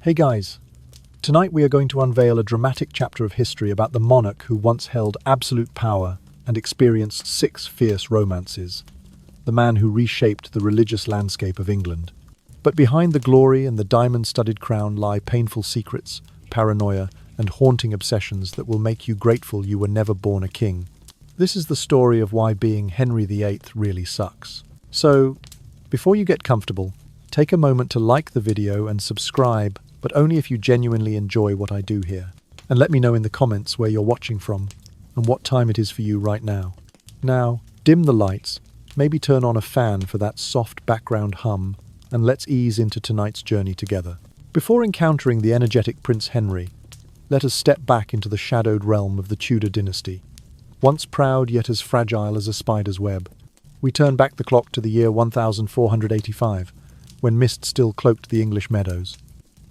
Hey guys, tonight we are going to unveil a dramatic chapter of history about the monarch who once held absolute power and experienced 6 fierce romances, the man who reshaped the religious landscape of England. But behind the glory and the diamond-studded crown lie painful secrets, paranoia, and haunting obsessions that will make you grateful you were never born a king. This is the story of why being Henry VIII really sucks. So, before you get comfortable, take a moment to like the video and subscribe, but only if you genuinely enjoy what I do here. And let me know in the comments where you're watching from and what time it is for you right now. Now, dim the lights, maybe turn on a fan for that soft background hum, and let's ease into tonight's journey together. Before encountering the energetic Prince Henry, let us step back into the shadowed realm of the Tudor dynasty. Once proud yet as fragile as a spider's web, we turn back the clock to the year 1485, when mist still cloaked the English meadows.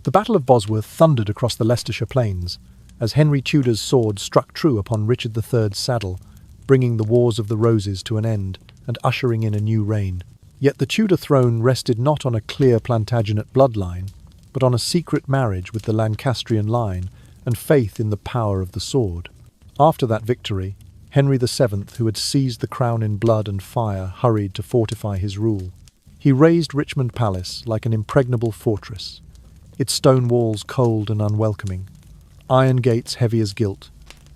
The Battle of Bosworth thundered across the Leicestershire plains, as Henry Tudor's sword struck true upon Richard III's saddle, bringing the Wars of the Roses to an end and ushering in a new reign. Yet the Tudor throne rested not on a clear Plantagenet bloodline, but on a secret marriage with the Lancastrian line and faith in the power of the sword. After that victory, Henry VII, who had seized the crown in blood and fire, hurried to fortify his rule. He razed Richmond Palace like an impregnable fortress, its stone walls cold and unwelcoming, iron gates heavy as gilt,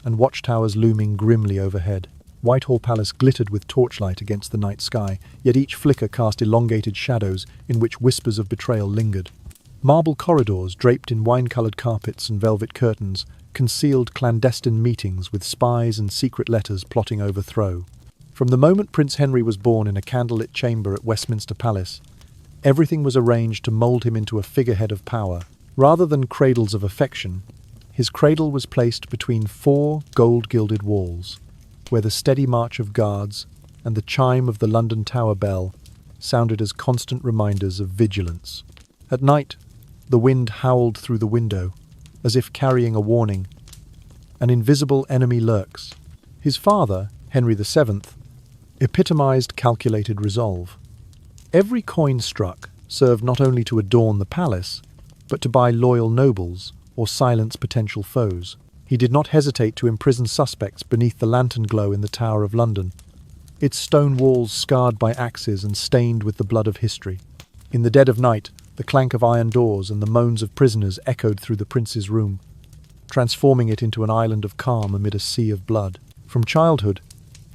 and watchtowers looming grimly overhead. Whitehall Palace glittered with torchlight against the night sky, yet each flicker cast elongated shadows in which whispers of betrayal lingered. Marble corridors, draped in wine-coloured carpets and velvet curtains, concealed clandestine meetings with spies and secret letters plotting overthrow. From the moment Prince Henry was born in a candlelit chamber at Westminster Palace, everything was arranged to mould him into a figurehead of power. Rather than cradles of affection, his cradle was placed between 4 gold-gilded walls, where the steady march of guards and the chime of the London Tower bell sounded as constant reminders of vigilance. At night, the wind howled through the window, as if carrying a warning. An invisible enemy lurks. His father, Henry VII, epitomized calculated resolve. Every coin struck served not only to adorn the palace, but to buy loyal nobles or silence potential foes. He did not hesitate to imprison suspects beneath the lantern glow in the Tower of London, its stone walls scarred by axes and stained with the blood of history. In the dead of night, the clank of iron doors and the moans of prisoners echoed through the prince's room, transforming it into an island of calm amid a sea of blood. From childhood,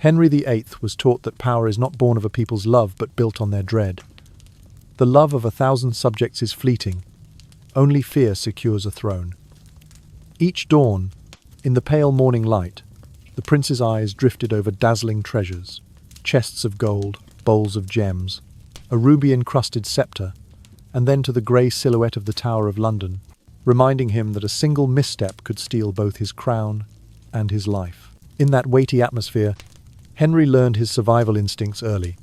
Henry VIII was taught that power is not born of a people's love but built on their dread. The love of 1,000 subjects is fleeting. Only fear secures a throne. Each dawn, in the pale morning light, the prince's eyes drifted over dazzling treasures, chests of gold, bowls of gems, a ruby-encrusted scepter, and then to the grey silhouette of the Tower of London, reminding him that a single misstep could steal both his crown and his life. In that weighty atmosphere, Henry learned his survival instincts early,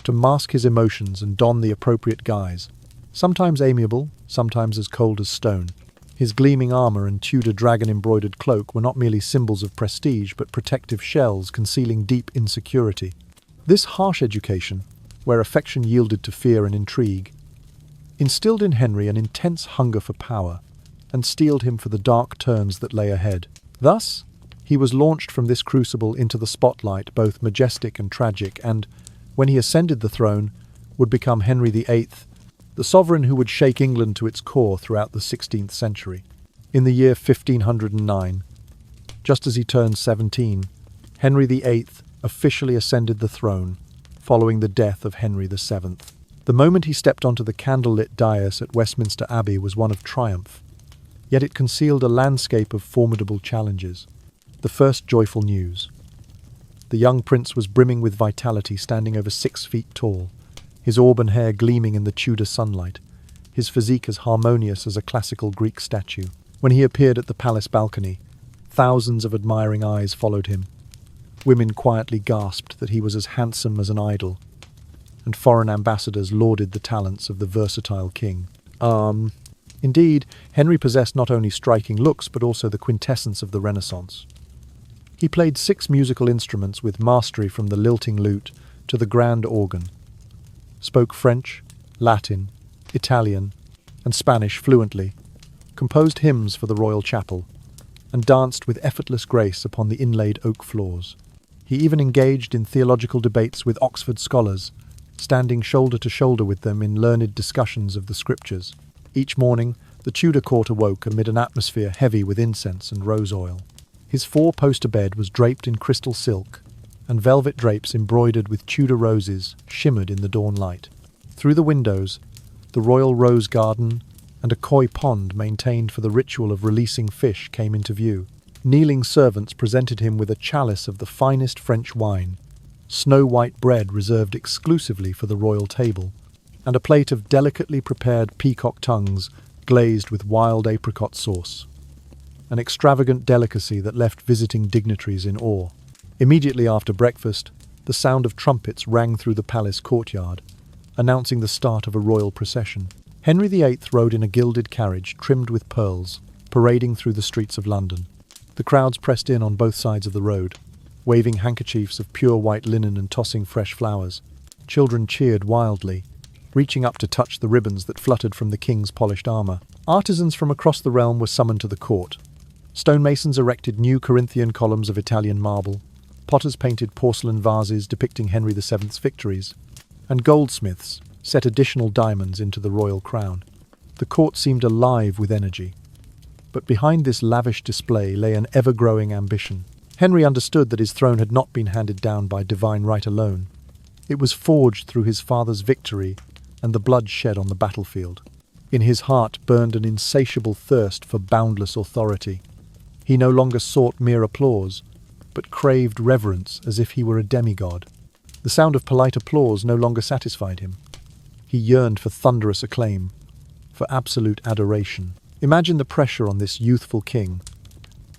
to mask his emotions and don the appropriate guise, sometimes amiable, sometimes as cold as stone. His gleaming armour and Tudor dragon-embroidered cloak were not merely symbols of prestige, but protective shells concealing deep insecurity. This harsh education, where affection yielded to fear and intrigue, instilled in Henry an intense hunger for power and steeled him for the dark turns that lay ahead. Thus, he was launched from this crucible into the spotlight, both majestic and tragic, and, when he ascended the throne, would become Henry VIII, the sovereign who would shake England to its core throughout the 16th century. In the year 1509, just as he turned 17, Henry VIII officially ascended the throne, following the death of Henry VII. The moment he stepped onto the candlelit dais at Westminster Abbey was one of triumph, yet it concealed a landscape of formidable challenges. The first joyful news. The young prince was brimming with vitality, standing over 6 feet tall, his auburn hair gleaming in the Tudor sunlight, his physique as harmonious as a classical Greek statue. When he appeared at the palace balcony, thousands of admiring eyes followed him. Women quietly gasped that he was as handsome as an idol, and foreign ambassadors lauded the talents of the versatile king. Indeed, Henry possessed not only striking looks but also the quintessence of the Renaissance. He played 6 musical instruments with mastery, from the lilting lute to the grand organ, spoke French, Latin, Italian, and Spanish fluently, composed hymns for the royal chapel, and danced with effortless grace upon the inlaid oak floors. He even engaged in theological debates with Oxford scholars, standing shoulder to shoulder with them in learned discussions of the scriptures. Each morning, the Tudor court awoke amid an atmosphere heavy with incense and rose oil. His four-poster bed was draped in crystal silk, and velvet drapes embroidered with Tudor roses shimmered in the dawn light. Through the windows, the royal rose garden and a koi pond maintained for the ritual of releasing fish came into view. Kneeling servants presented him with a chalice of the finest French wine, snow-white bread reserved exclusively for the royal table, and a plate of delicately prepared peacock tongues glazed with wild apricot sauce, an extravagant delicacy that left visiting dignitaries in awe. Immediately after breakfast, the sound of trumpets rang through the palace courtyard, announcing the start of a royal procession. Henry VIII rode in a gilded carriage trimmed with pearls, parading through the streets of London. The crowds pressed in on both sides of the road, waving handkerchiefs of pure white linen and tossing fresh flowers. Children cheered wildly, reaching up to touch the ribbons that fluttered from the king's polished armour. Artisans from across the realm were summoned to the court. Stonemasons erected new Corinthian columns of Italian marble, potters painted porcelain vases depicting Henry VII's victories, and goldsmiths set additional diamonds into the royal crown. The court seemed alive with energy. But behind this lavish display lay an ever-growing ambition. Henry understood that his throne had not been handed down by divine right alone. It was forged through his father's victory and the blood shed on the battlefield. In his heart burned an insatiable thirst for boundless authority. He no longer sought mere applause, but craved reverence as if he were a demigod. The sound of polite applause no longer satisfied him. He yearned for thunderous acclaim, for absolute adoration. Imagine the pressure on this youthful king,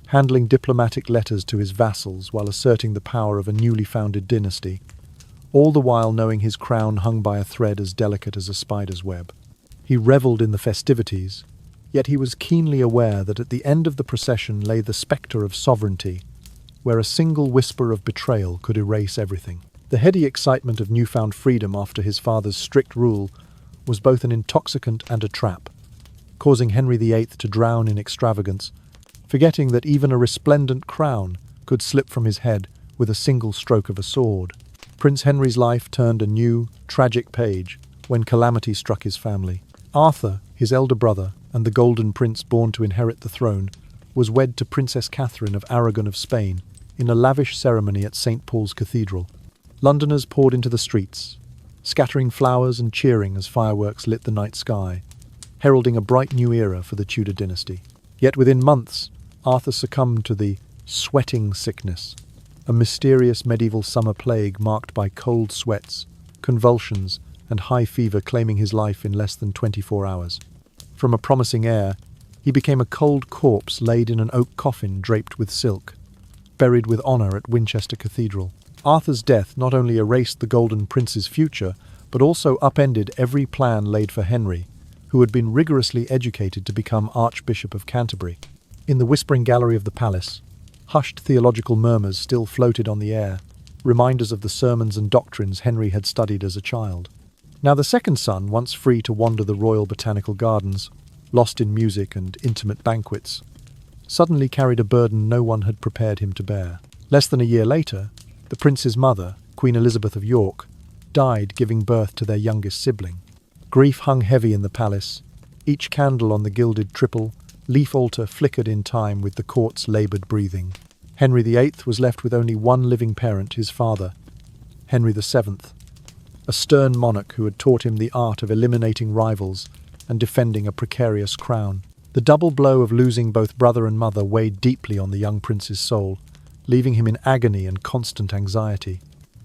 handling diplomatic letters to his vassals while asserting the power of a newly founded dynasty, all the while knowing his crown hung by a thread as delicate as a spider's web. He revelled in the festivities, yet he was keenly aware that at the end of the procession lay the spectre of sovereignty, where a single whisper of betrayal could erase everything. The heady excitement of newfound freedom after his father's strict rule was both an intoxicant and a trap, causing Henry VIII to drown in extravagance, forgetting that even a resplendent crown could slip from his head with a single stroke of a sword. Prince Henry's life turned a new, tragic page when calamity struck his family. Arthur, his elder brother, and the Golden Prince born to inherit the throne, was wed to Princess Catherine of Aragon of Spain in a lavish ceremony at St. Paul's Cathedral. Londoners poured into the streets, scattering flowers and cheering as fireworks lit the night sky, heralding a bright new era for the Tudor dynasty. Yet within months, Arthur succumbed to the sweating sickness, a mysterious medieval summer plague marked by cold sweats, convulsions, and high fever claiming his life in less than 24 hours. From a promising heir, he became a cold corpse laid in an oak coffin draped with silk, buried with honour at Winchester Cathedral. Arthur's death not only erased the Golden Prince's future, but also upended every plan laid for Henry, who had been rigorously educated to become Archbishop of Canterbury. In the whispering gallery of the palace, hushed theological murmurs still floated on the air, reminders of the sermons and doctrines Henry had studied as a child. Now the second son, once free to wander the royal botanical gardens, lost in music and intimate banquets, suddenly carried a burden no one had prepared him to bear. Less than a year later, the prince's mother, Queen Elizabeth of York, died giving birth to their youngest sibling. Grief hung heavy in the palace. Each candle on the gilded triple leaf altar flickered in time with the court's laboured breathing. Henry VIII was left with only one living parent, his father, Henry VII, a stern monarch who had taught him the art of eliminating rivals and defending a precarious crown. The double blow of losing both brother and mother weighed deeply on the young prince's soul, leaving him in agony and constant anxiety.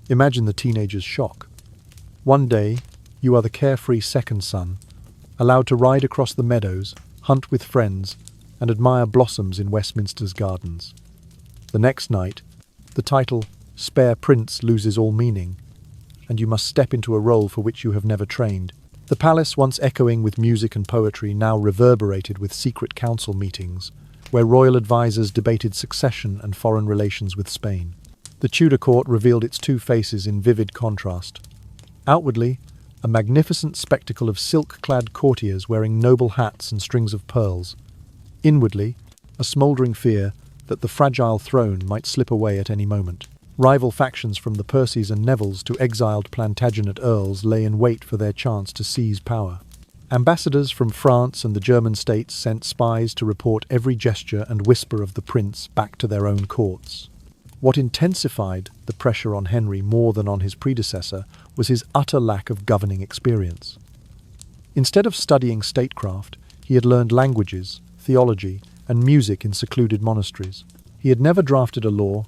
Imagine the teenager's shock. One day, you are the carefree second son, allowed to ride across the meadows, hunt with friends, and admire blossoms in Westminster's gardens. The next night, the title Spare Prince loses all meaning, and you must step into a role for which you have never trained. The palace, once echoing with music and poetry, now reverberated with secret council meetings, where royal advisors debated succession and foreign relations with Spain. The Tudor court revealed its two faces in vivid contrast. Outwardly, a magnificent spectacle of silk-clad courtiers wearing noble hats and strings of pearls, Inwardly, a smouldering fear that the fragile throne might slip away at any moment. Rival factions from the Percys and Nevilles to exiled Plantagenet earls lay in wait for their chance to seize power. Ambassadors from France and the German states sent spies to report every gesture and whisper of the prince back to their own courts. What intensified the pressure on Henry more than on his predecessor was his utter lack of governing experience. Instead of studying statecraft, he had learned languages, theology, and music in secluded monasteries. He had never drafted a law,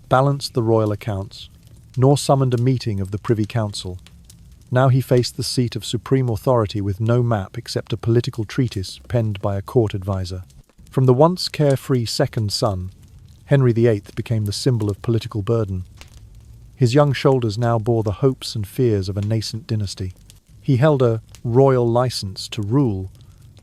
balanced the royal accounts, nor summoned a meeting of the Privy Council. Now he faced the seat of supreme authority with no map except a political treatise penned by a court advisor. From the once carefree second son, Henry VIII became the symbol of political burden. His young shoulders now bore the hopes and fears of a nascent dynasty. He held a royal license to rule,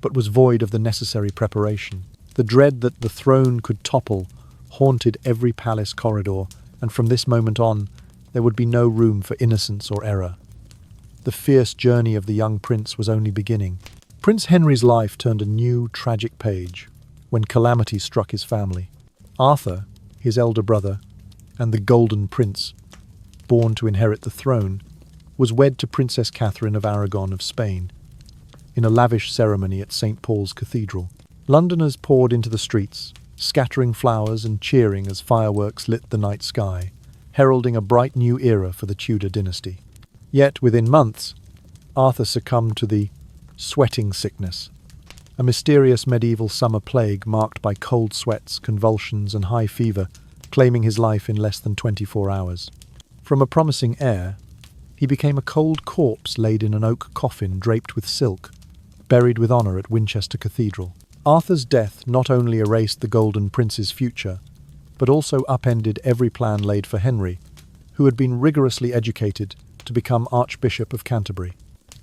but was void of the necessary preparation. The dread that the throne could topple haunted every palace corridor, and from this moment on, there would be no room for innocence or error. The fierce journey of the young prince was only beginning. Prince Henry's life turned a new, tragic page when calamity struck his family. Arthur, his elder brother, and the Golden Prince, born to inherit the throne, was wed to Princess Catherine of Aragon of Spain, in a lavish ceremony at St. Paul's Cathedral. Londoners poured into the streets, scattering flowers and cheering as fireworks lit the night sky, heralding a bright new era for the Tudor dynasty. Yet, within months, Arthur succumbed to the sweating sickness, a mysterious medieval summer plague marked by cold sweats, convulsions, and high fever, claiming his life in less than 24 hours. From a promising heir, he became a cold corpse laid in an oak coffin draped with silk, buried with honour at Winchester Cathedral. Arthur's death not only erased the Golden Prince's future, but also upended every plan laid for Henry, who had been rigorously educated to become Archbishop of Canterbury.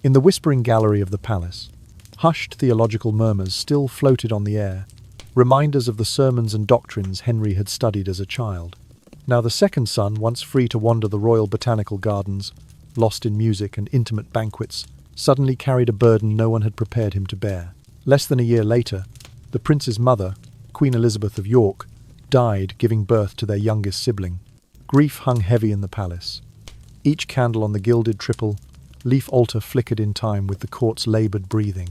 In the whispering gallery of the palace, hushed theological murmurs still floated on the air, reminders of the sermons and doctrines Henry had studied as a child. Now the second son, once free to wander the royal botanical gardens, lost in music and intimate banquets, suddenly carried a burden no one had prepared him to bear. Less than a year later, the prince's mother, Queen Elizabeth of York, died, giving birth to their youngest sibling. Grief hung heavy in the palace. Each candle on the gilded triple-leaf altar flickered in time with the court's laboured breathing.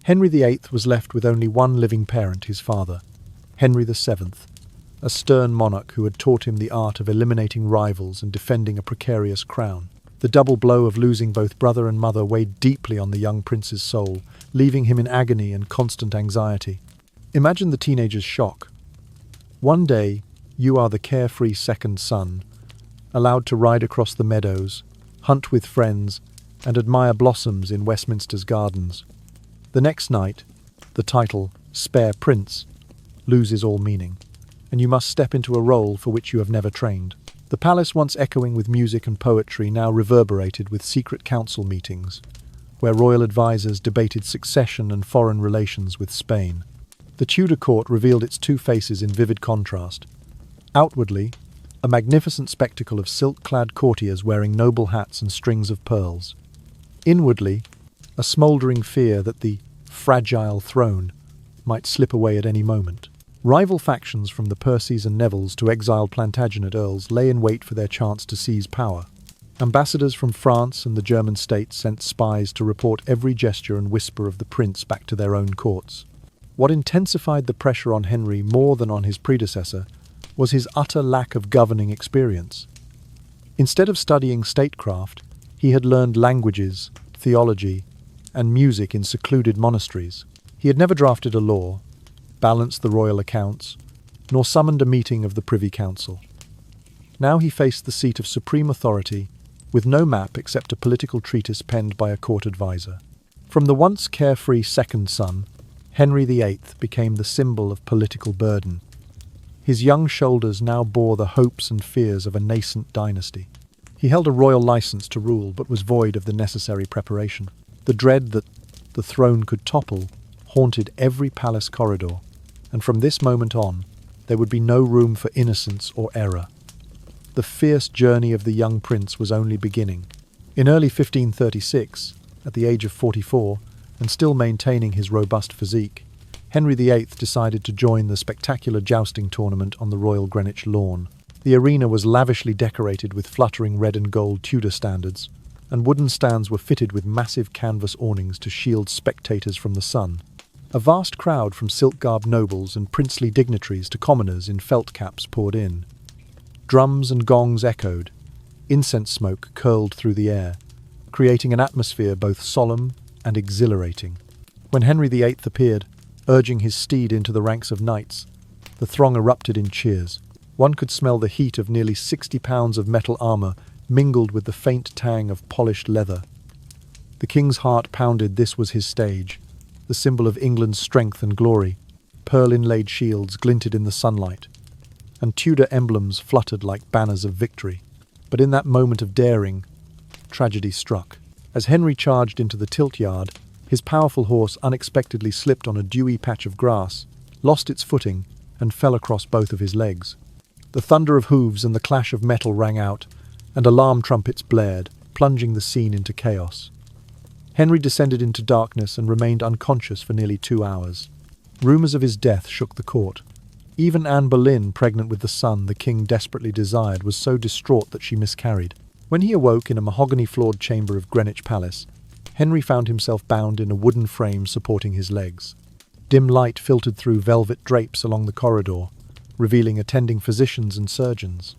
Henry VIII was left with only one living parent, his father, Henry VII, a stern monarch who had taught him the art of eliminating rivals and defending a precarious crown. The double blow of losing both brother and mother weighed deeply on the young prince's soul, leaving him in agony and constant anxiety. Imagine the teenager's shock. One day, you are the carefree second son, allowed to ride across the meadows, hunt with friends, and admire blossoms in Westminster's gardens. The next night, the title, Spare Prince, loses all meaning, and you must step into a role for which you have never trained. The palace, once echoing with music and poetry, now reverberated with secret council meetings, where royal advisors debated succession and foreign relations with Spain. The Tudor court revealed its two faces in vivid contrast. Outwardly, a magnificent spectacle of silk-clad courtiers wearing noble hats and strings of pearls. Inwardly, a smouldering fear that the fragile throne might slip away at any moment. Rival factions from the Percys and Nevilles to exiled Plantagenet earls lay in wait for their chance to seize power. Ambassadors from France and the German states sent spies to report every gesture and whisper of the prince back to their own courts. What intensified the pressure on Henry more than on his predecessor was his utter lack of governing experience. Instead of studying statecraft, he had learned languages, theology, and music in secluded monasteries. He had never drafted a law, balanced the royal accounts, nor summoned a meeting of the Privy Council. Now he faced the seat of supreme authority, with no map except a political treatise penned by a court advisor. From the once carefree second son, Henry VIII became the symbol of political burden. His young shoulders now bore the hopes and fears of a nascent dynasty. He held a royal license to rule, but was void of the necessary preparation. The dread that the throne could topple haunted every palace corridor, and from this moment on, there would be no room for innocence or error. The fierce journey of the young prince was only beginning. In early 1536, at the age of 44, and still maintaining his robust physique, Henry VIII decided to join the spectacular jousting tournament on the Royal Greenwich lawn. The arena was lavishly decorated with fluttering red and gold Tudor standards, and wooden stands were fitted with massive canvas awnings to shield spectators from the sun. A vast crowd from silk-garbed nobles and princely dignitaries to commoners in felt caps poured in. Drums and gongs echoed. Incense smoke curled through the air, creating an atmosphere both solemn and exhilarating. When Henry VIII appeared, urging his steed into the ranks of knights, the throng erupted in cheers. One could smell the heat of nearly 60 pounds of metal armour mingled with the faint tang of polished leather. The king's heart pounded. This was his stage, the symbol of England's strength and glory. Pearl-inlaid shields glinted in the sunlight, and Tudor emblems fluttered like banners of victory. But in that moment of daring, tragedy struck. As Henry charged into the tilt yard, his powerful horse unexpectedly slipped on a dewy patch of grass, lost its footing, and fell across both of his legs. The thunder of hooves and the clash of metal rang out, and alarm trumpets blared, plunging the scene into chaos. Henry descended into darkness and remained unconscious for nearly 2 hours. Rumours of his death shook the court. Even Anne Boleyn, pregnant with the son the king desperately desired, was so distraught that she miscarried. When he awoke in a mahogany-floored chamber of Greenwich Palace, Henry found himself bound in a wooden frame supporting his legs. Dim light filtered through velvet drapes along the corridor, revealing attending physicians and surgeons.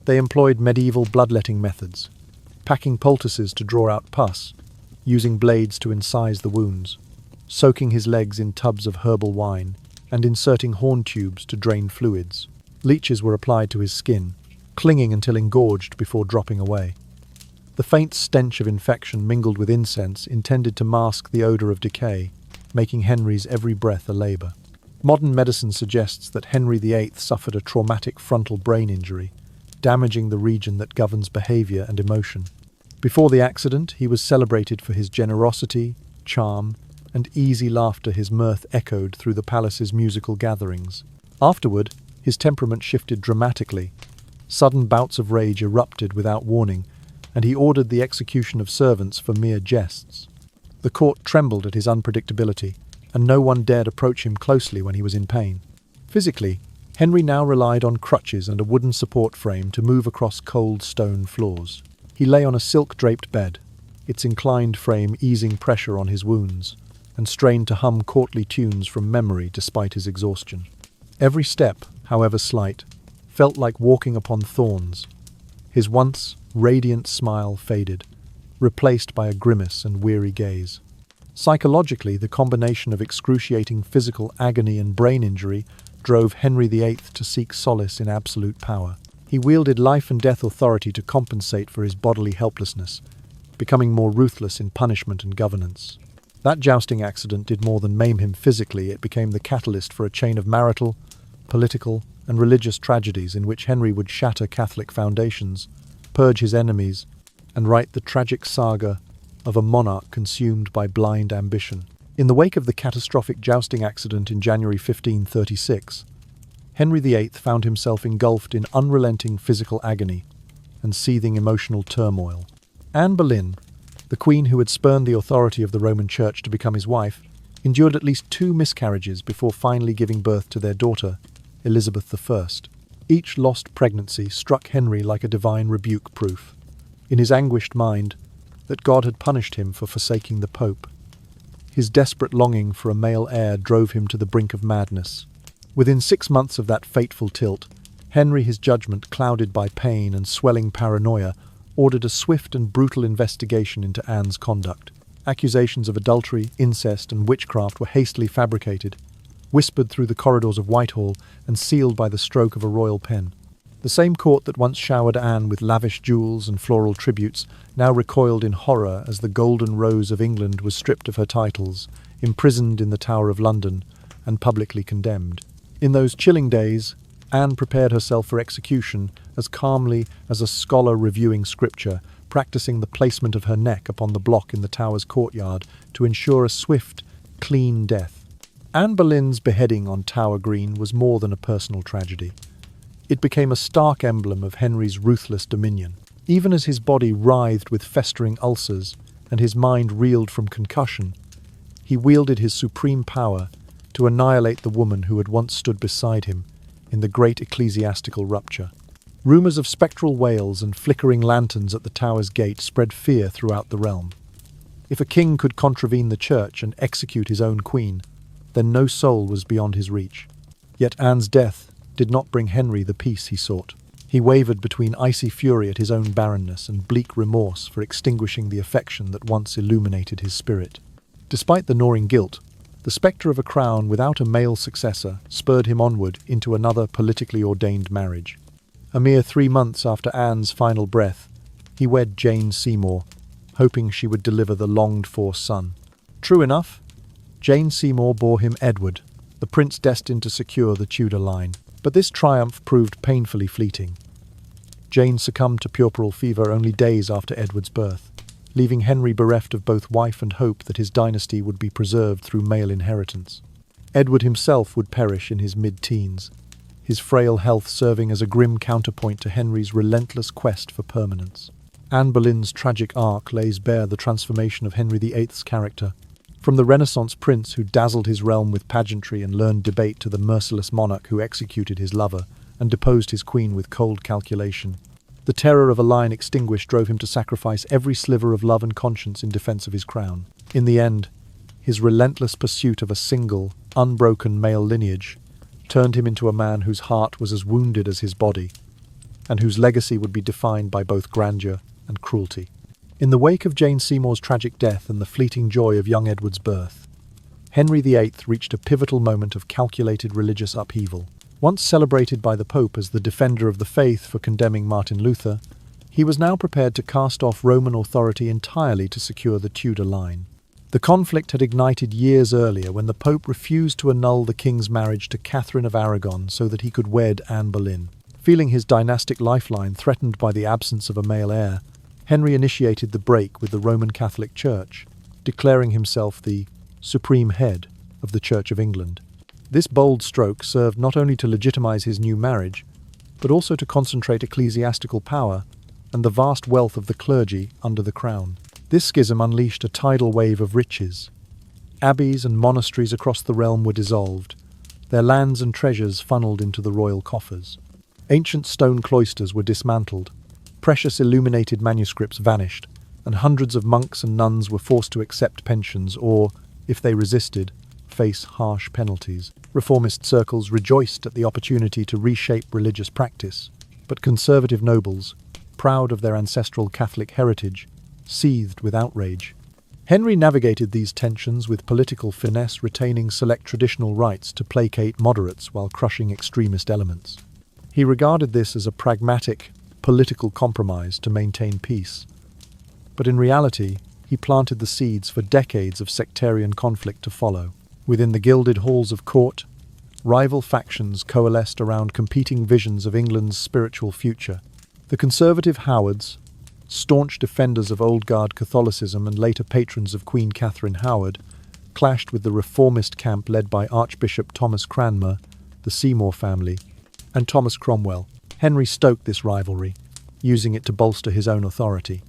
They employed medieval bloodletting methods, packing poultices to draw out pus, using blades to incise the wounds, soaking his legs in tubs of herbal wine, and inserting horn tubes to drain fluids. Leeches were applied to his skin, clinging until engorged before dropping away. The faint stench of infection mingled with incense intended to mask the odour of decay, making Henry's every breath a labour. Modern medicine suggests that Henry VIII suffered a traumatic frontal brain injury, damaging the region that governs behaviour and emotion. Before the accident, he was celebrated for his generosity, charm, and easy laughter. His mirth echoed through the palace's musical gatherings. Afterward, his temperament shifted dramatically. Sudden bouts of rage erupted without warning, and he ordered the execution of servants for mere jests. The court trembled at his unpredictability, and no one dared approach him closely when he was in pain. Physically, Henry now relied on crutches and a wooden support frame to move across cold stone floors. He lay on a silk-draped bed, its inclined frame easing pressure on his wounds, and strained to hum courtly tunes from memory despite his exhaustion. Every step, however slight, felt like walking upon thorns. His once radiant smile faded, replaced by a grimace and weary gaze. Psychologically, the combination of excruciating physical agony and brain injury drove Henry VIII to seek solace in absolute power. He wielded life-and-death authority to compensate for his bodily helplessness, becoming more ruthless in punishment and governance. That jousting accident did more than maim him physically. It became the catalyst for a chain of marital, political, and religious tragedies in which Henry would shatter Catholic foundations, purge his enemies, and write the tragic saga of a monarch consumed by blind ambition. In the wake of the catastrophic jousting accident in January 1536, Henry VIII found himself engulfed in unrelenting physical agony and seething emotional turmoil. Anne Boleyn, the queen who had spurned the authority of the Roman Church to become his wife, endured at least 2 miscarriages before finally giving birth to their daughter, Elizabeth I. Each lost pregnancy struck Henry like a divine rebuke, proof, in his anguished mind, that God had punished him for forsaking the Pope. His desperate longing for a male heir drove him to the brink of madness. Within 6 months of that fateful tilt, Henry, his judgment clouded by pain and swelling paranoia, ordered a swift and brutal investigation into Anne's conduct. Accusations of adultery, incest, and witchcraft were hastily fabricated, whispered through the corridors of Whitehall, and sealed by the stroke of a royal pen. The same court that once showered Anne with lavish jewels and floral tributes now recoiled in horror as the golden rose of England was stripped of her titles, imprisoned in the Tower of London, and publicly condemned. In those chilling days, Anne prepared herself for execution as calmly as a scholar reviewing scripture, practicing the placement of her neck upon the block in the tower's courtyard to ensure a swift, clean death. Anne Boleyn's beheading on Tower Green was more than a personal tragedy. It became a stark emblem of Henry's ruthless dominion. Even as his body writhed with festering ulcers and his mind reeled from concussion, he wielded his supreme power, to annihilate the woman who had once stood beside him in the great ecclesiastical rupture. Rumours of spectral wails and flickering lanterns at the tower's gate spread fear throughout the realm. If a king could contravene the church and execute his own queen, then no soul was beyond his reach. Yet Anne's death did not bring Henry the peace he sought. He wavered between icy fury at his own barrenness and bleak remorse for extinguishing the affection that once illuminated his spirit. Despite the gnawing guilt, the spectre of a crown without a male successor spurred him onward into another politically ordained marriage. A mere 3 months after Anne's final breath, he wed Jane Seymour, hoping she would deliver the longed-for son. True enough, Jane Seymour bore him Edward, the prince destined to secure the Tudor line. But this triumph proved painfully fleeting. Jane succumbed to puerperal fever only days after Edward's birth, leaving Henry bereft of both wife and hope that his dynasty would be preserved through male inheritance. Edward himself would perish in his mid-teens, his frail health serving as a grim counterpoint to Henry's relentless quest for permanence. Anne Boleyn's tragic arc lays bare the transformation of Henry VIII's character, from the Renaissance prince who dazzled his realm with pageantry and learned debate to the merciless monarch who executed his lover and deposed his queen with cold calculation. The terror of a line extinguished drove him to sacrifice every sliver of love and conscience in defense of his crown. In the end, his relentless pursuit of a single, unbroken male lineage turned him into a man whose heart was as wounded as his body, and whose legacy would be defined by both grandeur and cruelty. In the wake of Jane Seymour's tragic death and the fleeting joy of young Edward's birth, Henry VIII reached a pivotal moment of calculated religious upheaval. Once celebrated by the Pope as the defender of the faith for condemning Martin Luther, he was now prepared to cast off Roman authority entirely to secure the Tudor line. The conflict had ignited years earlier when the Pope refused to annul the king's marriage to Catherine of Aragon so that he could wed Anne Boleyn. Feeling his dynastic lifeline threatened by the absence of a male heir, Henry initiated the break with the Roman Catholic Church, declaring himself the supreme head of the Church of England. This bold stroke served not only to legitimize his new marriage, but also to concentrate ecclesiastical power and the vast wealth of the clergy under the crown. This schism unleashed a tidal wave of riches. Abbeys and monasteries across the realm were dissolved, their lands and treasures funneled into the royal coffers. Ancient stone cloisters were dismantled, precious illuminated manuscripts vanished, and hundreds of monks and nuns were forced to accept pensions or, if they resisted, face harsh penalties. Reformist circles rejoiced at the opportunity to reshape religious practice, but conservative nobles, proud of their ancestral Catholic heritage, seethed with outrage. Henry navigated these tensions with political finesse, retaining select traditional rights to placate moderates while crushing extremist elements. He regarded this as a pragmatic, political compromise to maintain peace. But in reality, he planted the seeds for decades of sectarian conflict to follow. Within the gilded halls of court, rival factions coalesced around competing visions of England's spiritual future. The conservative Howards, staunch defenders of old guard Catholicism and later patrons of Queen Catherine Howard, clashed with the reformist camp led by Archbishop Thomas Cranmer, the Seymour family, and Thomas Cromwell. Henry stoked this rivalry, using it to bolster his own authority.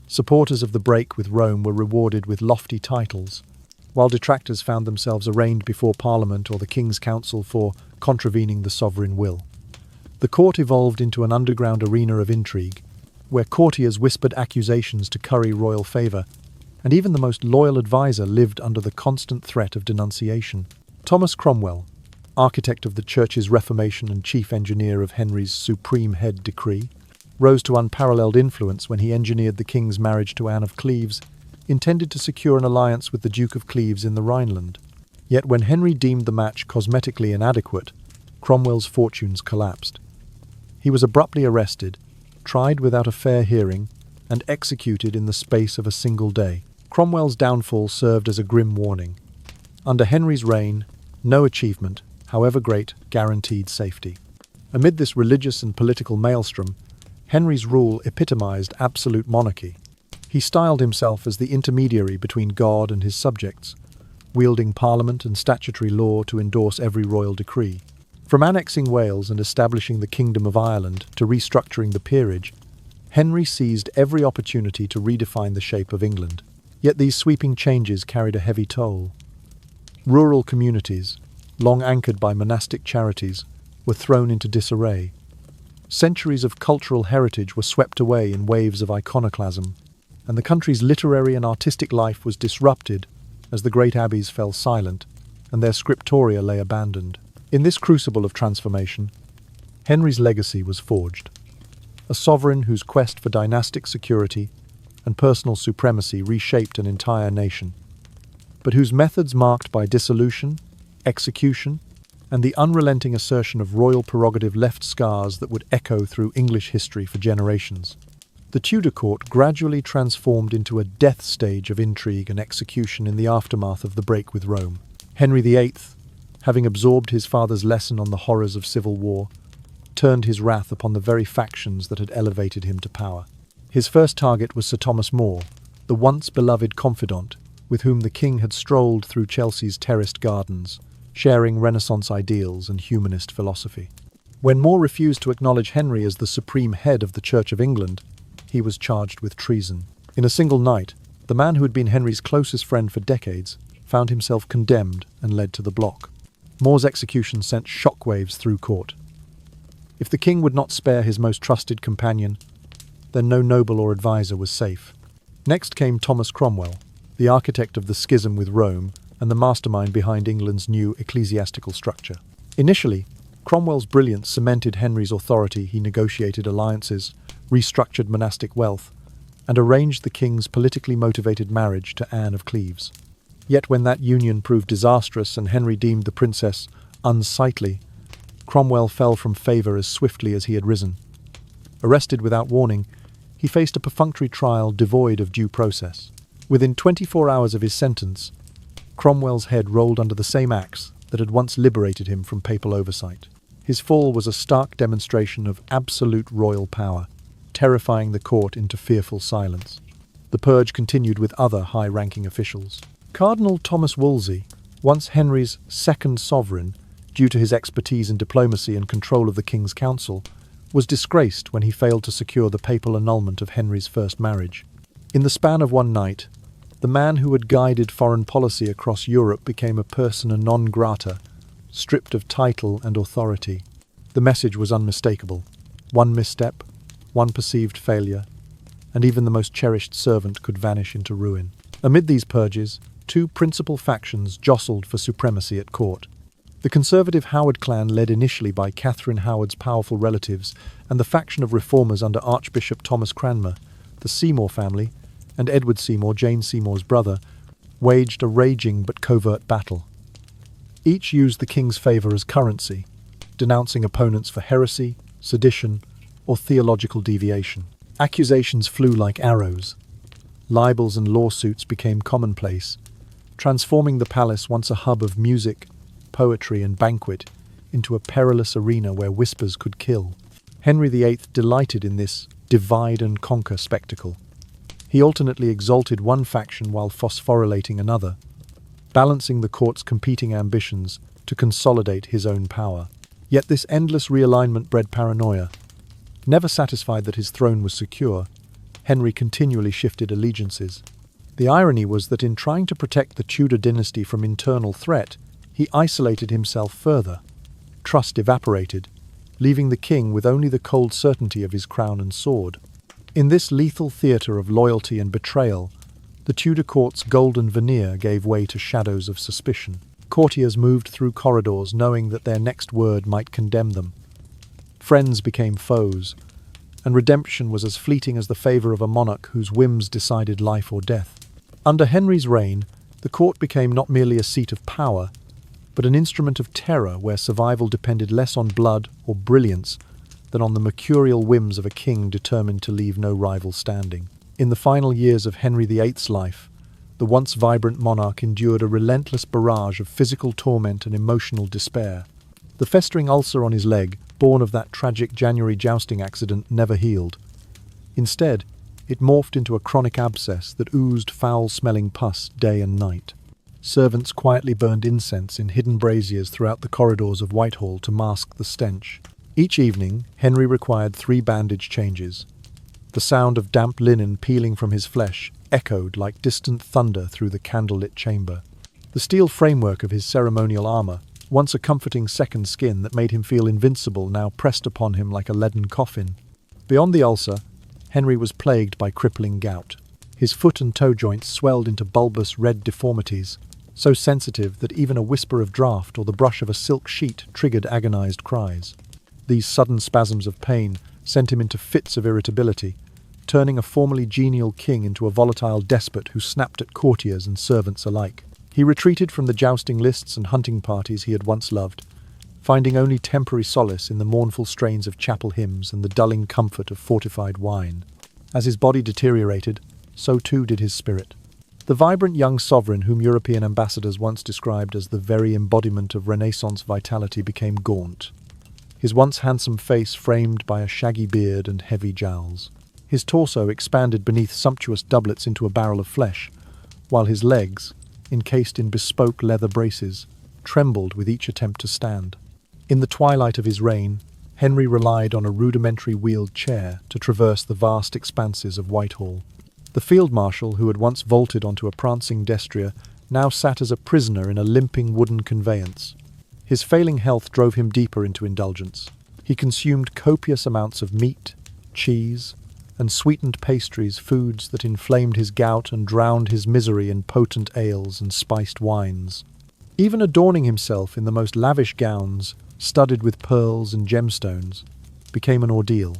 Supporters of the break with Rome were rewarded with lofty titles, while detractors found themselves arraigned before Parliament or the King's Council for contravening the sovereign will. The court evolved into an underground arena of intrigue, where courtiers whispered accusations to curry royal favour, and even the most loyal advisor lived under the constant threat of denunciation. Thomas Cromwell, architect of the Church's Reformation and chief engineer of Henry's supreme head decree, rose to unparalleled influence when he engineered the king's marriage to Anne of Cleves, intended to secure an alliance with the Duke of Cleves in the Rhineland. Yet when Henry deemed the match cosmetically inadequate, Cromwell's fortunes collapsed. He was abruptly arrested, tried without a fair hearing, and executed in the space of a single day. Cromwell's downfall served as a grim warning. Under Henry's reign, no achievement, however great, guaranteed safety. Amid this religious and political maelstrom, Henry's rule epitomized absolute monarchy. He styled himself as the intermediary between God and his subjects, wielding parliament and statutory law to endorse every royal decree. From annexing Wales and establishing the Kingdom of Ireland to restructuring the peerage, Henry seized every opportunity to redefine the shape of England. Yet these sweeping changes carried a heavy toll. Rural communities, long anchored by monastic charities, were thrown into disarray. Centuries of cultural heritage were swept away in waves of iconoclasm, and the country's literary and artistic life was disrupted as the great abbeys fell silent and their scriptoria lay abandoned. In this crucible of transformation, Henry's legacy was forged. A sovereign whose quest for dynastic security and personal supremacy reshaped an entire nation, but whose methods marked by dissolution, execution, and the unrelenting assertion of royal prerogative left scars that would echo through English history for generations. The Tudor court gradually transformed into a death stage of intrigue and execution in the aftermath of the break with Rome. Henry VIII, having absorbed his father's lesson on the horrors of civil war, turned his wrath upon the very factions that had elevated him to power. His first target was Sir Thomas More, the once beloved confidant with whom the king had strolled through Chelsea's terraced gardens, sharing Renaissance ideals and humanist philosophy. When More refused to acknowledge Henry as the supreme head of the Church of England, he was charged with treason. In a single night, the man who had been Henry's closest friend for decades found himself condemned and led to the block. More's execution sent shockwaves through court. If the king would not spare his most trusted companion, then no noble or advisor was safe. Next came Thomas Cromwell, the architect of the schism with Rome and the mastermind behind England's new ecclesiastical structure. Initially, Cromwell's brilliance cemented Henry's authority. He negotiated alliances, restructured monastic wealth, and arranged the king's politically motivated marriage to Anne of Cleves. Yet when that union proved disastrous and Henry deemed the princess unsightly, Cromwell fell from favour as swiftly as he had risen. Arrested without warning, he faced a perfunctory trial devoid of due process. Within 24 hours of his sentence, Cromwell's head rolled under the same axe that had once liberated him from papal oversight. His fall was a stark demonstration of absolute royal power, terrifying the court into fearful silence. The purge continued with other high-ranking officials. Cardinal Thomas Wolsey, once Henry's second sovereign, due to his expertise in diplomacy and control of the king's council, was disgraced when he failed to secure the papal annulment of Henry's first marriage. In the span of one night, the man who had guided foreign policy across Europe became a persona non grata, stripped of title and authority. The message was unmistakable. One misstep, one perceived failure, and even the most cherished servant could vanish into ruin. Amid these purges, two principal factions jostled for supremacy at court. The conservative Howard clan, led initially by Catherine Howard's powerful relatives, and the faction of reformers under Archbishop Thomas Cranmer, the Seymour family, and Edward Seymour, Jane Seymour's brother, waged a raging but covert battle. Each used the king's favour as currency, denouncing opponents for heresy, sedition, or theological deviation. Accusations flew like arrows. Libels and lawsuits became commonplace, transforming the palace, once a hub of music, poetry and banquet, into a perilous arena where whispers could kill. Henry VIII delighted in this divide-and-conquer spectacle. He alternately exalted one faction while phosphorylating another, balancing the court's competing ambitions to consolidate his own power. Yet this endless realignment bred paranoia. Never satisfied that his throne was secure, Henry continually shifted allegiances. The irony was that in trying to protect the Tudor dynasty from internal threat, he isolated himself further. Trust evaporated, leaving the king with only the cold certainty of his crown and sword. In this lethal theatre of loyalty and betrayal, the Tudor court's golden veneer gave way to shadows of suspicion. Courtiers moved through corridors knowing that their next word might condemn them. Friends became foes, and redemption was as fleeting as the favour of a monarch whose whims decided life or death. Under Henry's reign, the court became not merely a seat of power, but an instrument of terror where survival depended less on blood or brilliance than on the mercurial whims of a king determined to leave no rival standing. In the final years of Henry VIII's life, the once vibrant monarch endured a relentless barrage of physical torment and emotional despair. The festering ulcer on his leg, born of that tragic January jousting accident, never healed. Instead, it morphed into a chronic abscess that oozed foul-smelling pus day and night. Servants quietly burned incense in hidden braziers throughout the corridors of Whitehall to mask the stench. Each evening, Henry required 3 bandage changes. The sound of damp linen peeling from his flesh echoed like distant thunder through the candlelit chamber. The steel framework of his ceremonial armour, Once a comforting second skin that made him feel invincible now pressed upon him like a leaden coffin. Beyond the ulcer, Henry was plagued by crippling gout. His foot and toe joints swelled into bulbous red deformities, so sensitive that even a whisper of draught or the brush of a silk sheet triggered agonized cries. These sudden spasms of pain sent him into fits of irritability, turning a formerly genial king into a volatile despot who snapped at courtiers and servants alike. He retreated from the jousting lists and hunting parties he had once loved, finding only temporary solace in the mournful strains of chapel hymns and the dulling comfort of fortified wine. As his body deteriorated, so too did his spirit. The vibrant young sovereign whom European ambassadors once described as the very embodiment of Renaissance vitality became gaunt, his once handsome face framed by a shaggy beard and heavy jowls. His torso expanded beneath sumptuous doublets into a barrel of flesh, while his legs, encased in bespoke leather braces, trembled with each attempt to stand. In the twilight of his reign, Henry relied on a rudimentary wheeled chair to traverse the vast expanses of Whitehall. The field marshal, who had once vaulted onto a prancing destrier, now sat as a prisoner in a limping wooden conveyance. His failing health drove him deeper into indulgence. He consumed copious amounts of meat, cheese, and sweetened pastries, foods that inflamed his gout and drowned his misery in potent ales and spiced wines. Even adorning himself in the most lavish gowns, studded with pearls and gemstones, became an ordeal,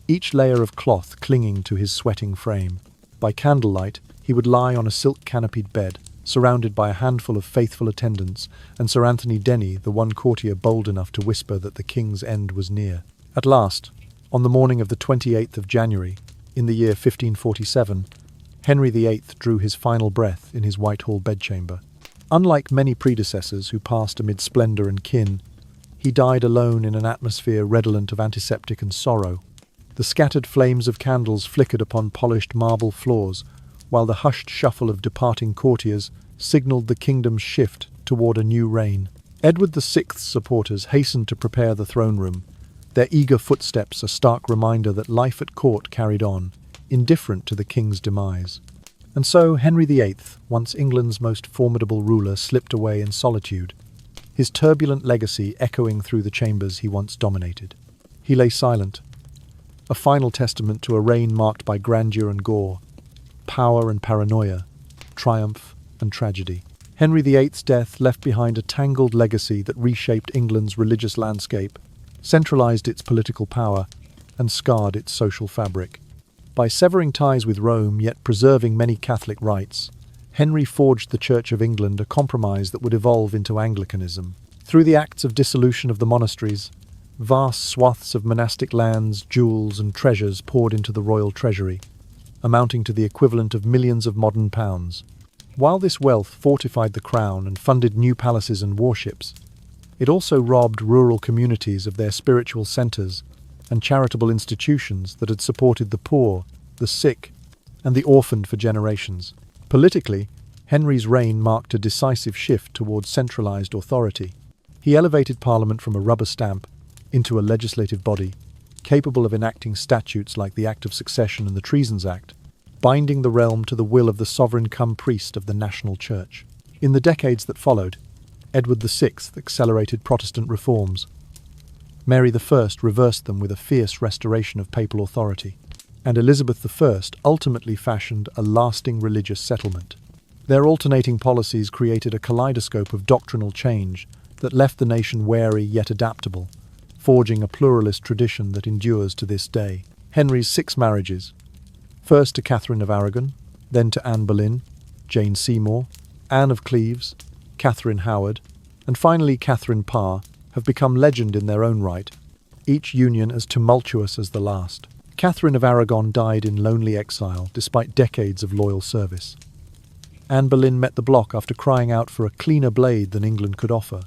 each layer of cloth clinging to his sweating frame. By candlelight, he would lie on a silk-canopied bed, surrounded by a handful of faithful attendants, and Sir Anthony Denny, the one courtier bold enough to whisper that the king's end was near. At last, on the morning of the 28th of January, in the year 1547, Henry VIII drew his final breath in his Whitehall bedchamber. Unlike many predecessors who passed amid splendour and kin, he died alone in an atmosphere redolent of antiseptic and sorrow. The scattered flames of candles flickered upon polished marble floors, while the hushed shuffle of departing courtiers signalled the kingdom's shift toward a new reign. Edward VI's supporters hastened to prepare the throne room, their eager footsteps a stark reminder that life at court carried on, indifferent to the king's demise. And so Henry VIII, once England's most formidable ruler, slipped away in solitude, his turbulent legacy echoing through the chambers he once dominated. He lay silent, a final testament to a reign marked by grandeur and gore, power and paranoia, triumph and tragedy. Henry VIII's death left behind a tangled legacy that reshaped England's religious landscape, centralized its political power, and scarred its social fabric. By severing ties with Rome yet preserving many Catholic rites, Henry forged the Church of England a compromise that would evolve into Anglicanism. Through the acts of dissolution of the monasteries, vast swaths of monastic lands, jewels, and treasures poured into the royal treasury, amounting to the equivalent of millions of modern pounds. While this wealth fortified the crown and funded new palaces and warships, it also robbed rural communities of their spiritual centres and charitable institutions that had supported the poor, the sick, and the orphaned for generations. Politically, Henry's reign marked a decisive shift towards centralised authority. He elevated Parliament from a rubber stamp into a legislative body, capable of enacting statutes like the Act of Succession and the Treasons Act, binding the realm to the will of the sovereign-cum-priest of the national church. In the decades that followed, Edward VI accelerated Protestant reforms. Mary I reversed them with a fierce restoration of papal authority, and Elizabeth I ultimately fashioned a lasting religious settlement. Their alternating policies created a kaleidoscope of doctrinal change that left the nation wary yet adaptable, forging a pluralist tradition that endures to this day. Henry's 6 marriages, first to Catherine of Aragon, then to Anne Boleyn, Jane Seymour, Anne of Cleves, Catherine Howard, and finally Catherine Parr, have become legend in their own right, each union as tumultuous as the last. Catherine of Aragon died in lonely exile despite decades of loyal service. Anne Boleyn met the block after crying out for a cleaner blade than England could offer.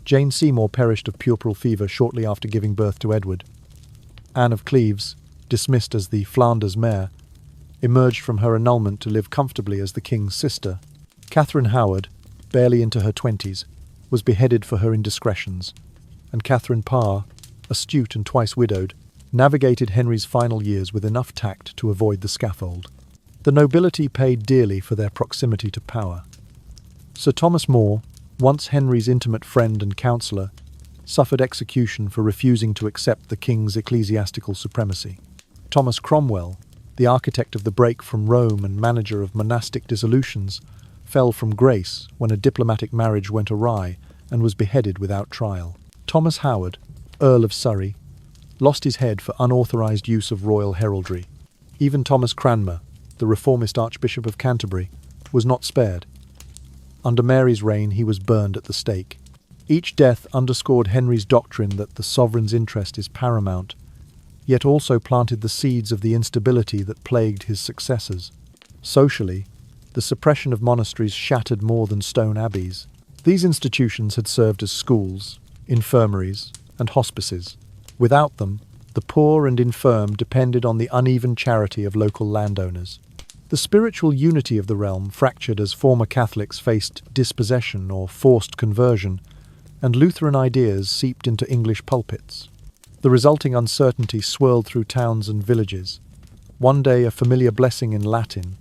Jane Seymour perished of puerperal fever shortly after giving birth to Edward. Anne of Cleves, dismissed as the Flanders mare, emerged from her annulment to live comfortably as the king's sister. Catherine Howard, barely into her 20s, was beheaded for her indiscretions, and Catherine Parr, astute and twice widowed, navigated Henry's final years with enough tact to avoid the scaffold. The nobility paid dearly for their proximity to power. Sir Thomas More, once Henry's intimate friend and counsellor, suffered execution for refusing to accept the king's ecclesiastical supremacy. Thomas Cromwell, the architect of the break from Rome and manager of monastic dissolutions, fell from grace when a diplomatic marriage went awry and was beheaded without trial. Thomas Howard, Earl of Surrey, lost his head for unauthorised use of royal heraldry. Even Thomas Cranmer, the reformist Archbishop of Canterbury, was not spared. Under Mary's reign he was burned at the stake. Each death underscored Henry's doctrine that the sovereign's interest is paramount, yet also planted the seeds of the instability that plagued his successors. Socially, the suppression of monasteries shattered more than stone abbeys. These institutions had served as schools, infirmaries, and hospices. Without them, the poor and infirm depended on the uneven charity of local landowners. The spiritual unity of the realm fractured as former Catholics faced dispossession or forced conversion, and Lutheran ideas seeped into English pulpits. The resulting uncertainty swirled through towns and villages. One day a familiar blessing in Latin,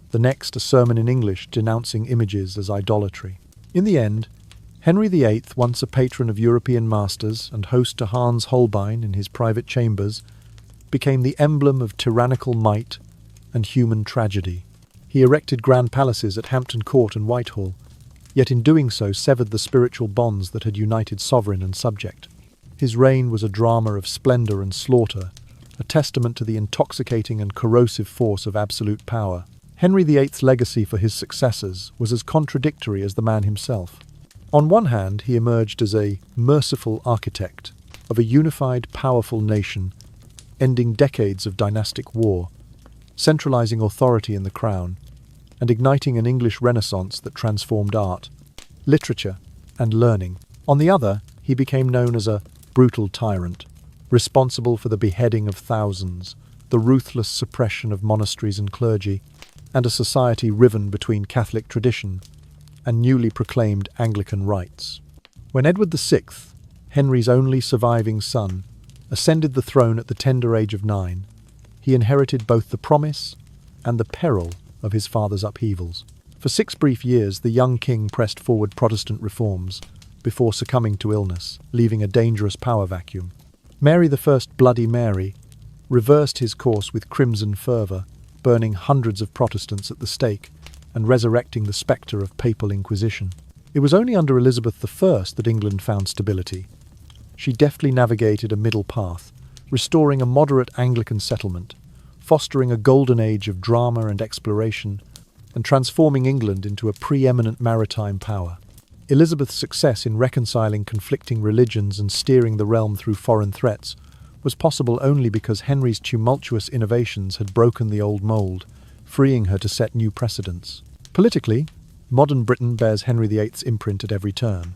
the next a sermon in English denouncing images as idolatry. In the end, Henry VIII, once a patron of European masters and host to Hans Holbein in his private chambers, became the emblem of tyrannical might and human tragedy. He erected grand palaces at Hampton Court and Whitehall, yet in doing so severed the spiritual bonds that had united sovereign and subject. His reign was a drama of splendour and slaughter, a testament to the intoxicating and corrosive force of absolute power. Henry VIII's legacy for his successors was as contradictory as the man himself. On one hand, he emerged as a merciful architect of a unified, powerful nation, ending decades of dynastic war, centralizing authority in the crown, and igniting an English Renaissance that transformed art, literature, and learning. On the other, he became known as a brutal tyrant, responsible for the beheading of thousands, the ruthless suppression of monasteries and clergy, and a society riven between Catholic tradition and newly proclaimed Anglican rites. When Edward VI, Henry's only surviving son, ascended the throne at the tender age of 9, he inherited both the promise and the peril of his father's upheavals. For 6 brief years, the young king pressed forward Protestant reforms before succumbing to illness, leaving a dangerous power vacuum. Mary I, Bloody Mary, reversed his course with crimson fervour, burning hundreds of Protestants at the stake and resurrecting the spectre of papal inquisition. It was only under Elizabeth I that England found stability. She deftly navigated a middle path, restoring a moderate Anglican settlement, fostering a golden age of drama and exploration, and transforming England into a preeminent maritime power. Elizabeth's success in reconciling conflicting religions and steering the realm through foreign threats was possible only because Henry's tumultuous innovations had broken the old mould, freeing her to set new precedents. Politically, modern Britain bears Henry VIII's imprint at every turn.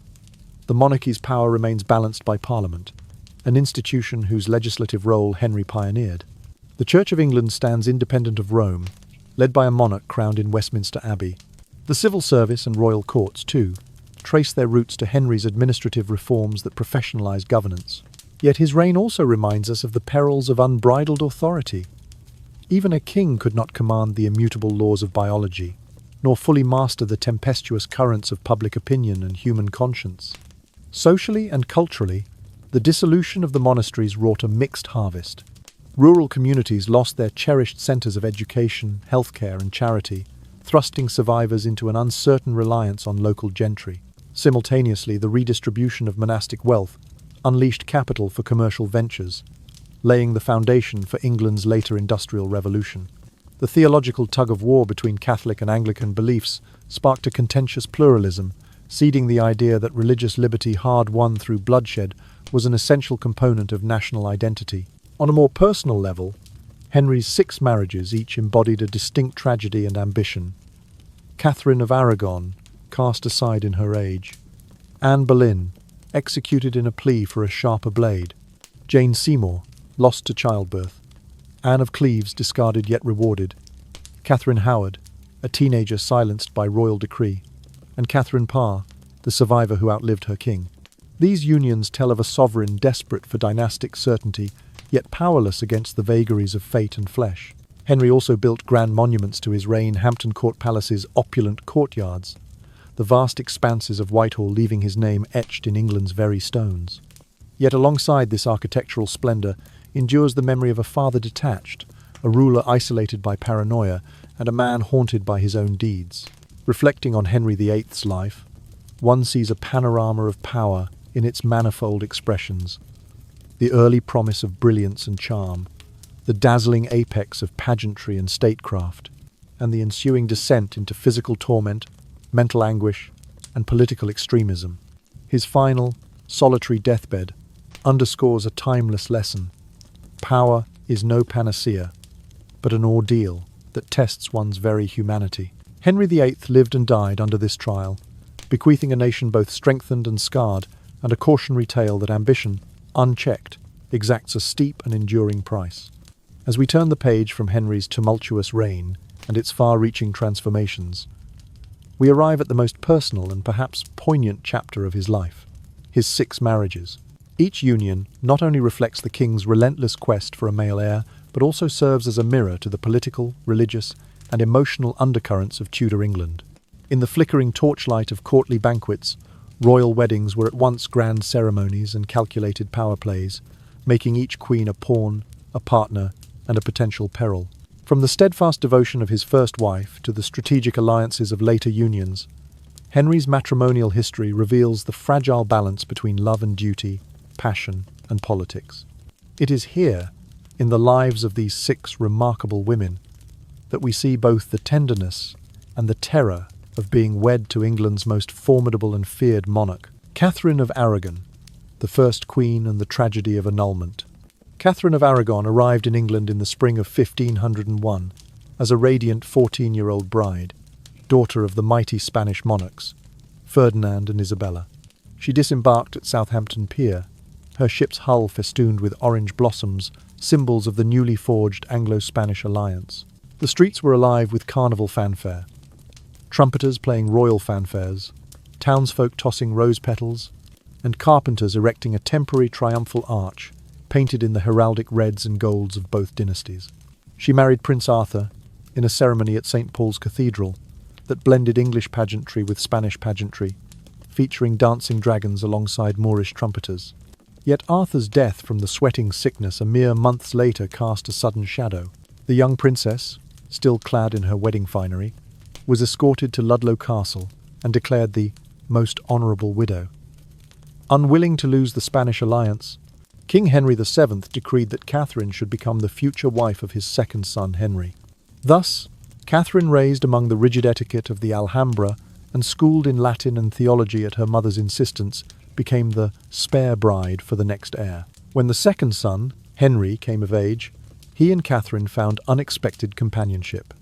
The monarchy's power remains balanced by Parliament, an institution whose legislative role Henry pioneered. The Church of England stands independent of Rome, led by a monarch crowned in Westminster Abbey. The civil service and royal courts, too, trace their roots to Henry's administrative reforms that professionalised governance. Yet his reign also reminds us of the perils of unbridled authority. Even a king could not command the immutable laws of biology, nor fully master the tempestuous currents of public opinion and human conscience. Socially and culturally, the dissolution of the monasteries wrought a mixed harvest. Rural communities lost their cherished centres of education, healthcare, and charity, thrusting survivors into an uncertain reliance on local gentry. Simultaneously, the redistribution of monastic wealth unleashed capital for commercial ventures, laying the foundation for England's later industrial revolution. The theological tug-of-war between Catholic and Anglican beliefs sparked a contentious pluralism, seeding the idea that religious liberty hard-won through bloodshed was an essential component of national identity. On a more personal level, Henry's 6 marriages each embodied a distinct tragedy and ambition. Catherine of Aragon, cast aside in her age. Anne Boleyn, executed in a plea for a sharper blade. Jane Seymour, lost to childbirth. Anne of Cleves, discarded yet rewarded. Catherine Howard, a teenager silenced by royal decree. And Catherine Parr, the survivor who outlived her king. These unions tell of a sovereign desperate for dynastic certainty, yet powerless against the vagaries of fate and flesh. Henry also built grand monuments to his reign, Hampton Court Palace's opulent courtyards, the vast expanses of Whitehall leaving his name etched in England's very stones. Yet alongside this architectural splendour endures the memory of a father detached, a ruler isolated by paranoia, and a man haunted by his own deeds. Reflecting on Henry VIII's life, one sees a panorama of power in its manifold expressions. The early promise of brilliance and charm, the dazzling apex of pageantry and statecraft, and the ensuing descent into physical torment, mental anguish, and political extremism. His final, solitary deathbed underscores a timeless lesson. Power is no panacea, but an ordeal that tests one's very humanity. Henry VIII lived and died under this trial, bequeathing a nation both strengthened and scarred, and a cautionary tale that ambition, unchecked, exacts a steep and enduring price. As we turn the page from Henry's tumultuous reign and its far-reaching transformations, we arrive at the most personal and perhaps poignant chapter of his life, his 6 marriages. Each union not only reflects the king's relentless quest for a male heir, but also serves as a mirror to the political, religious, and emotional undercurrents of Tudor England. In the flickering torchlight of courtly banquets, royal weddings were at once grand ceremonies and calculated power plays, making each queen a pawn, a partner, and a potential peril. From the steadfast devotion of his first wife to the strategic alliances of later unions, Henry's matrimonial history reveals the fragile balance between love and duty, passion and politics. It is here, in the lives of these 6 remarkable women, that we see both the tenderness and the terror of being wed to England's most formidable and feared monarch. Catherine of Aragon, the first queen and the tragedy of annulment. Catherine of Aragon arrived in England in the spring of 1501 as a radiant 14-year-old bride, daughter of the mighty Spanish monarchs, Ferdinand and Isabella. She disembarked at Southampton Pier, her ship's hull festooned with orange blossoms, symbols of the newly forged Anglo-Spanish alliance. The streets were alive with carnival fanfare, trumpeters playing royal fanfares, townsfolk tossing rose petals, and carpenters erecting a temporary triumphal arch painted in the heraldic reds and golds of both dynasties. She married Prince Arthur in a ceremony at St. Paul's Cathedral that blended English pageantry with Spanish pageantry, featuring dancing dragons alongside Moorish trumpeters. Yet Arthur's death from the sweating sickness a mere months later cast a sudden shadow. The young princess, still clad in her wedding finery, was escorted to Ludlow Castle and declared the most honourable widow. Unwilling to lose the Spanish alliance, King Henry VII decreed that Catherine should become the future wife of his second son Henry. Thus, Catherine, raised among the rigid etiquette of the Alhambra and schooled in Latin and theology at her mother's insistence, became the spare bride for the next heir. When the second son, Henry, came of age, he and Catherine found unexpected companionship.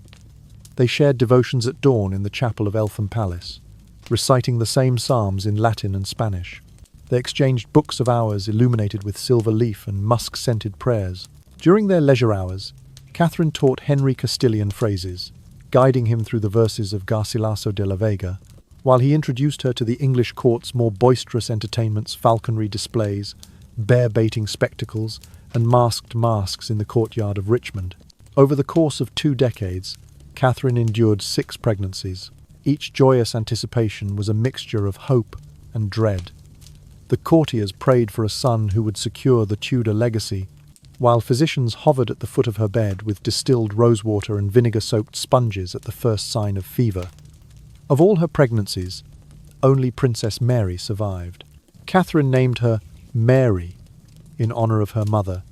They shared devotions at dawn in the chapel of Eltham Palace, reciting the same psalms in Latin and Spanish. They exchanged books of hours illuminated with silver leaf and musk-scented prayers. During their leisure hours, Catherine taught Henry Castilian phrases, guiding him through the verses of Garcilaso de la Vega, while he introduced her to the English court's more boisterous entertainments, falconry displays, bear-baiting spectacles, and masked masks in the courtyard of Richmond. Over the course of 2 decades, Catherine endured 6 pregnancies. Each joyous anticipation was a mixture of hope and dread. The courtiers prayed for a son who would secure the Tudor legacy, while physicians hovered at the foot of her bed with distilled rosewater and vinegar-soaked sponges at the first sign of fever. Of all her pregnancies, only Princess Mary survived. Catherine named her Mary in honour of her mother,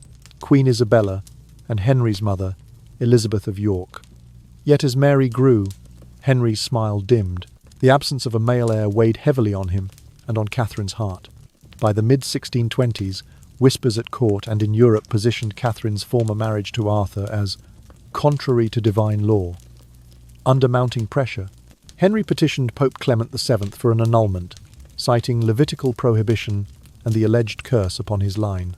Queen Isabella, and Henry's mother, Elizabeth of York. Yet as Mary grew, Henry's smile dimmed. The absence of a male heir weighed heavily on him and on Catherine's heart. By the mid-1620s, whispers at court and in Europe positioned Catherine's former marriage to Arthur as contrary to divine law. Under mounting pressure, Henry petitioned Pope Clement VII for an annulment, citing Levitical prohibition and the alleged curse upon his line.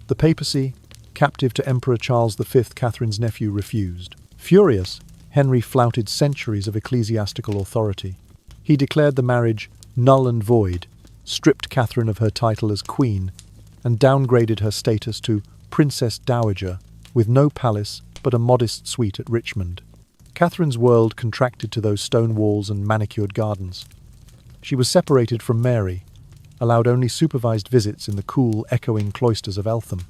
The papacy, captive to Emperor Charles V, Catherine's nephew, refused. Furious, Henry flouted centuries of ecclesiastical authority. He declared the marriage null and void, stripped Catherine of her title as queen, and downgraded her status to Princess Dowager, with no palace but a modest suite at Richmond. Catherine's world contracted to those stone walls and manicured gardens. She was separated from Mary, allowed only supervised visits in the cool, echoing cloisters of Eltham.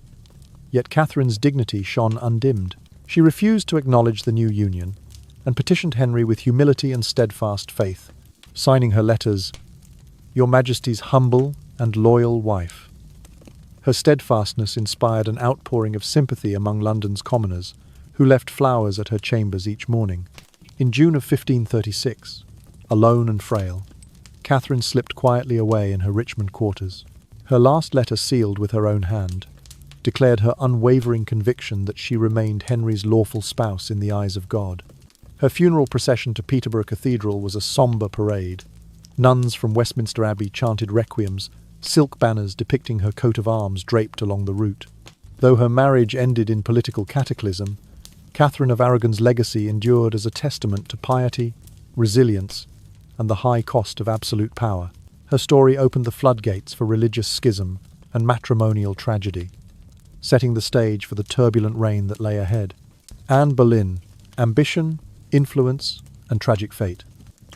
Yet Catherine's dignity shone undimmed. She refused to acknowledge the new union and petitioned Henry with humility and steadfast faith, signing her letters, "Your Majesty's humble and loyal wife." Her steadfastness inspired an outpouring of sympathy among London's commoners, who left flowers at her chambers each morning. In June of 1536, alone and frail, Catherine slipped quietly away in her Richmond quarters. Her last letter, sealed with her own hand, declared her unwavering conviction that she remained Henry's lawful spouse in the eyes of God. Her funeral procession to Peterborough Cathedral was a sombre parade. Nuns from Westminster Abbey chanted requiems, silk banners depicting her coat of arms draped along the route. Though her marriage ended in political cataclysm, Catherine of Aragon's legacy endured as a testament to piety, resilience, and the high cost of absolute power. Her story opened the floodgates for religious schism and matrimonial tragedy, setting the stage for the turbulent reign that lay ahead. Anne Boleyn, ambition, influence, and tragic fate.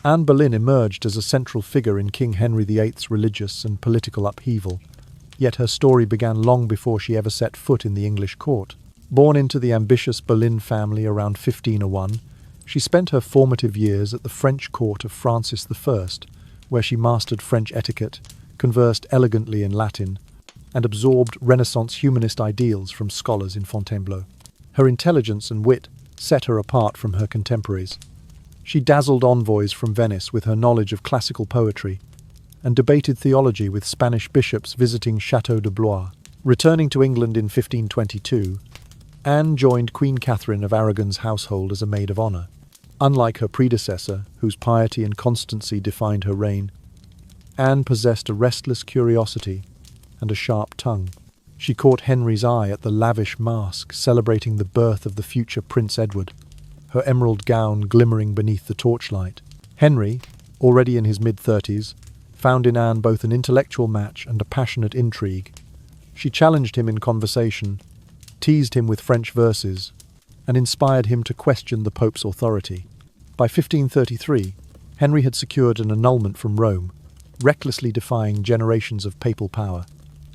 Anne Boleyn emerged as a central figure in King Henry VIII's religious and political upheaval, yet her story began long before she ever set foot in the English court. Born into the ambitious Boleyn family around 1501, she spent her formative years at the French court of Francis I, where she mastered French etiquette, conversed elegantly in Latin, and absorbed Renaissance humanist ideals from scholars in Fontainebleau. Her intelligence and wit set her apart from her contemporaries. She dazzled envoys from Venice with her knowledge of classical poetry, and debated theology with Spanish bishops visiting Château de Blois. Returning to England in 1522, Anne joined Queen Catherine of Aragon's household as a maid of honour. Unlike her predecessor, whose piety and constancy defined her reign, Anne possessed a restless curiosity and a sharp tongue. She caught Henry's eye at the lavish masque celebrating the birth of the future Prince Edward, her emerald gown glimmering beneath the torchlight. Henry, already in his mid-30s, found in Anne both an intellectual match and a passionate intrigue. She challenged him in conversation, teased him with French verses, and inspired him to question the Pope's authority. By 1533, Henry had secured an annulment from Rome, recklessly defying generations of papal power,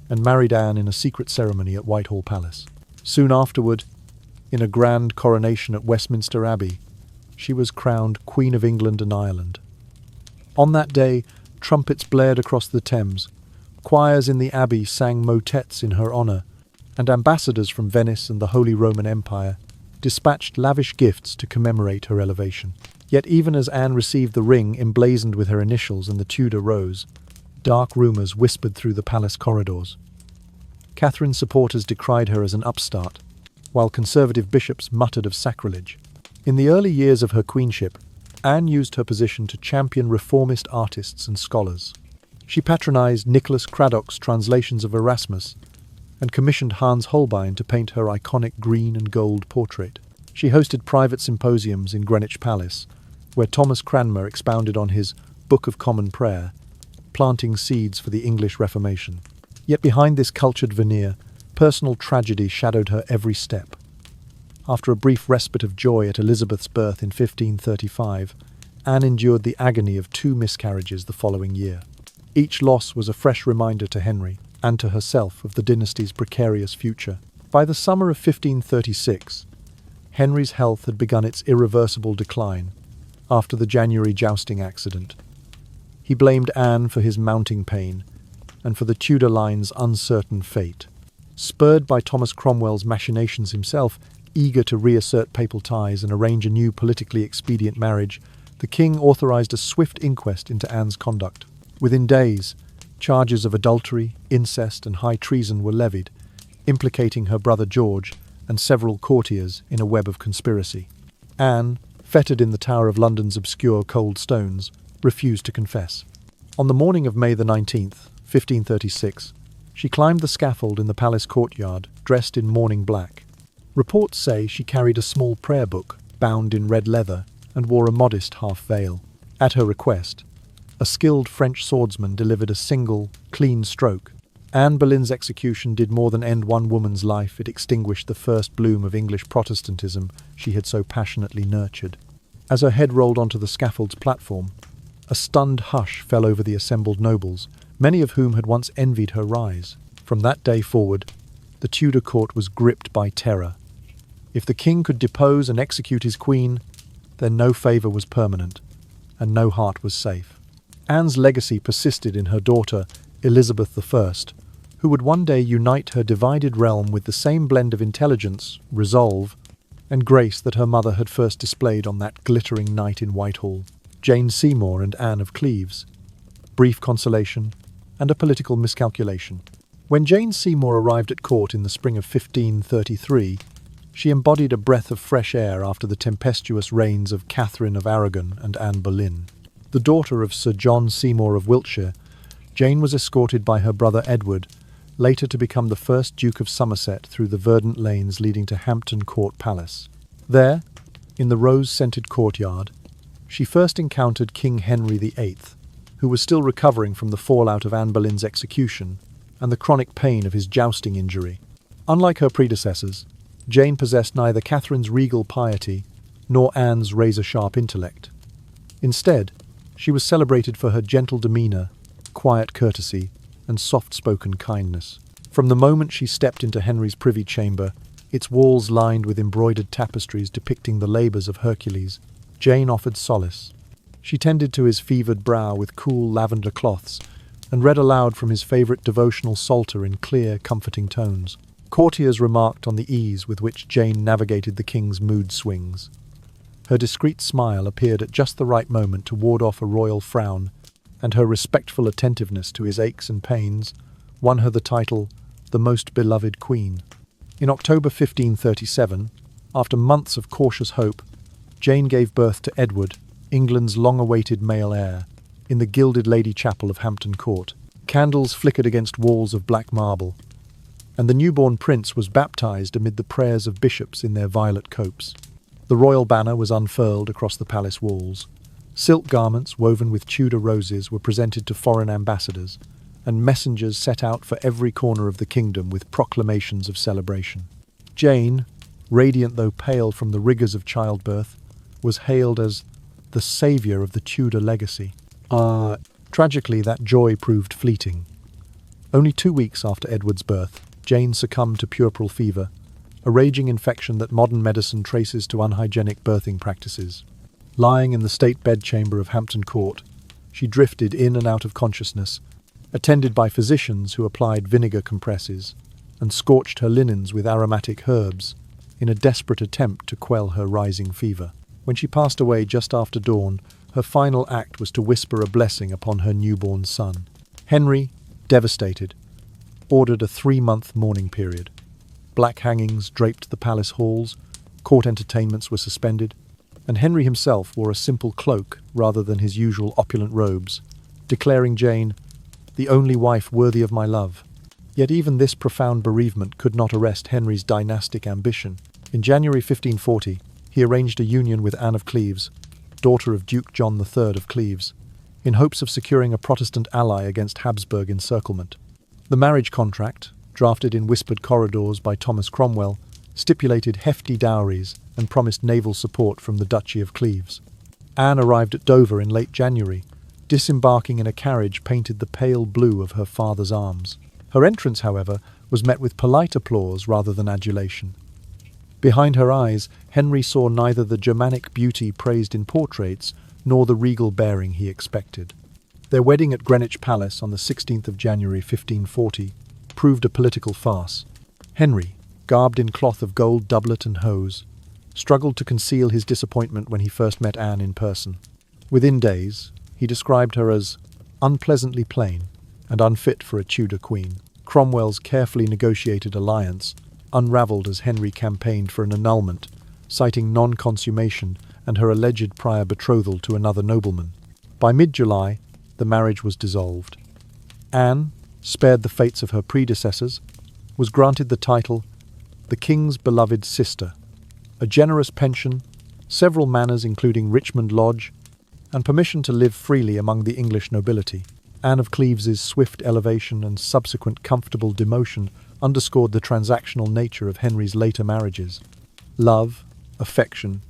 and married Anne in a secret ceremony at Whitehall Palace. Soon afterward, in a grand coronation at Westminster Abbey, she was crowned Queen of England and Ireland. On that day, trumpets blared across the Thames, choirs in the Abbey sang motets in her honour, and ambassadors from Venice and the Holy Roman Empire dispatched lavish gifts to commemorate her elevation. Yet even as Anne received the ring emblazoned with her initials and the Tudor rose, dark rumours whispered through the palace corridors. Catherine's supporters decried her as an upstart, while conservative bishops muttered of sacrilege. In the early years of her queenship, Anne used her position to champion reformist artists and scholars. She patronised Nicholas Craddock's translations of Erasmus and commissioned Hans Holbein to paint her iconic green and gold portrait. She hosted private symposiums in Greenwich Palace, where Thomas Cranmer expounded on his Book of Common Prayer, planting seeds for the English Reformation. Yet behind this cultured veneer, personal tragedy shadowed her every step. After a brief respite of joy at Elizabeth's birth in 1535, Anne endured the agony of 2 miscarriages the following year. Each loss was a fresh reminder to Henry and to herself of the dynasty's precarious future. By the summer of 1536, Henry's health had begun its irreversible decline after the January jousting accident. He blamed Anne for his mounting pain and for the Tudor line's uncertain fate. Spurred by Thomas Cromwell's machinations himself, eager to reassert papal ties and arrange a new politically expedient marriage, the king authorised a swift inquest into Anne's conduct. Within days, charges of adultery, incest and high treason were levied, implicating her brother George and several courtiers in a web of conspiracy. Anne, fettered in the Tower of London's obscure cold stones, refused to confess. On the morning of May the 19th, 1536, she climbed the scaffold in the palace courtyard, dressed in mourning black. Reports say she carried a small prayer book, bound in red leather, and wore a modest half veil. At her request, a skilled French swordsman delivered a single, clean stroke. Anne Boleyn's execution did more than end one woman's life, it extinguished the first bloom of English Protestantism she had so passionately nurtured. As her head rolled onto the scaffold's platform, a stunned hush fell over the assembled nobles, many of whom had once envied her rise. From that day forward, the Tudor court was gripped by terror. If the king could depose and execute his queen, then no favour was permanent, and no heart was safe. Anne's legacy persisted in her daughter, Elizabeth I, who would one day unite her divided realm with the same blend of intelligence, resolve, and grace that her mother had first displayed on that glittering night in Whitehall. Jane Seymour and Anne of Cleves. Brief consolation and a political miscalculation. When Jane Seymour arrived at court in the spring of 1533, she embodied a breath of fresh air after the tempestuous reigns of Catherine of Aragon and Anne Boleyn. The daughter of Sir John Seymour of Wiltshire, Jane was escorted by her brother Edward, later to become the first Duke of Somerset, through the verdant lanes leading to Hampton Court Palace. There, in the rose-scented courtyard, she first encountered King Henry VIII, who was still recovering from the fallout of Anne Boleyn's execution and the chronic pain of his jousting injury. Unlike her predecessors, Jane possessed neither Catherine's regal piety nor Anne's razor-sharp intellect. Instead, she was celebrated for her gentle demeanour, quiet courtesy, and soft-spoken kindness. From the moment she stepped into Henry's privy chamber, its walls lined with embroidered tapestries depicting the labours of Hercules, Jane offered solace. She tended to his fevered brow with cool lavender cloths and read aloud from his favourite devotional psalter in clear, comforting tones. Courtiers remarked on the ease with which Jane navigated the king's mood swings. Her discreet smile appeared at just the right moment to ward off a royal frown, and her respectful attentiveness to his aches and pains won her the title, the Most Beloved Queen. In October 1537, after months of cautious hope, Jane gave birth to Edward, England's long-awaited male heir, in the gilded Lady Chapel of Hampton Court. Candles flickered against walls of black marble, and the newborn prince was baptized amid the prayers of bishops in their violet copes. The royal banner was unfurled across the palace walls. Silk garments woven with Tudor roses were presented to foreign ambassadors, and messengers set out for every corner of the kingdom with proclamations of celebration. Jane, radiant though pale from the rigours of childbirth, was hailed as the saviour of the Tudor legacy. Tragically, that joy proved fleeting. Only 2 weeks after Edward's birth, Jane succumbed to puerperal fever, a raging infection that modern medicine traces to unhygienic birthing practices. Lying in the state bedchamber of Hampton Court, she drifted in and out of consciousness, attended by physicians who applied vinegar compresses and scorched her linens with aromatic herbs in a desperate attempt to quell her rising fever. When she passed away just after dawn, her final act was to whisper a blessing upon her newborn son. Henry, devastated, ordered a 3-month mourning period. Black hangings draped the palace halls, court entertainments were suspended, and Henry himself wore a simple cloak rather than his usual opulent robes, declaring Jane, "the only wife worthy of my love." Yet even this profound bereavement could not arrest Henry's dynastic ambition. In January 1540, he arranged a union with Anne of Cleves, daughter of Duke John III of Cleves, in hopes of securing a Protestant ally against Habsburg encirclement. The marriage contract, drafted in whispered corridors by Thomas Cromwell, stipulated hefty dowries and promised naval support from the Duchy of Cleves. Anne arrived at Dover in late January, disembarking in a carriage painted the pale blue of her father's arms. Her entrance, however, was met with polite applause rather than adulation. Behind her eyes, Henry saw neither the Germanic beauty praised in portraits nor the regal bearing he expected. Their wedding at Greenwich Palace on the 16th of January 1540 proved a political farce. Henry, garbed in cloth of gold doublet and hose, struggled to conceal his disappointment when he first met Anne in person. Within days, he described her as unpleasantly plain and unfit for a Tudor queen. Cromwell's carefully negotiated alliance unravelled as Henry campaigned for an annulment, citing non-consummation and her alleged prior betrothal to another nobleman. By mid-July, the marriage was dissolved. Anne, spared the fates of her predecessors, was granted the title the King's beloved sister, a generous pension, several manors including Richmond Lodge, and permission to live freely among the English nobility. Anne of Cleves's swift elevation and subsequent comfortable demotion underscored the transactional nature of Henry's later marriages. Love, affection,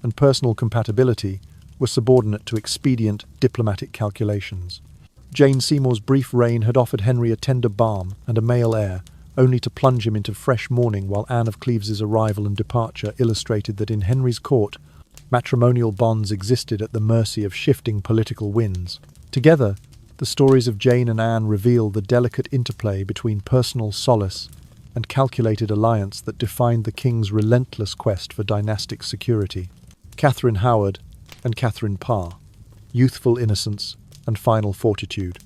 and personal compatibility were subordinate to expedient diplomatic calculations. Jane Seymour's brief reign had offered Henry a tender balm and a male heir, only to plunge him into fresh mourning, while Anne of Cleves's arrival and departure illustrated that in Henry's court, matrimonial bonds existed at the mercy of shifting political winds. Together, the stories of Jane and Anne reveal the delicate interplay between personal solace and calculated alliance that defined the king's relentless quest for dynastic security. Catherine Howard and Catherine Parr, youthful innocence and final fortitude.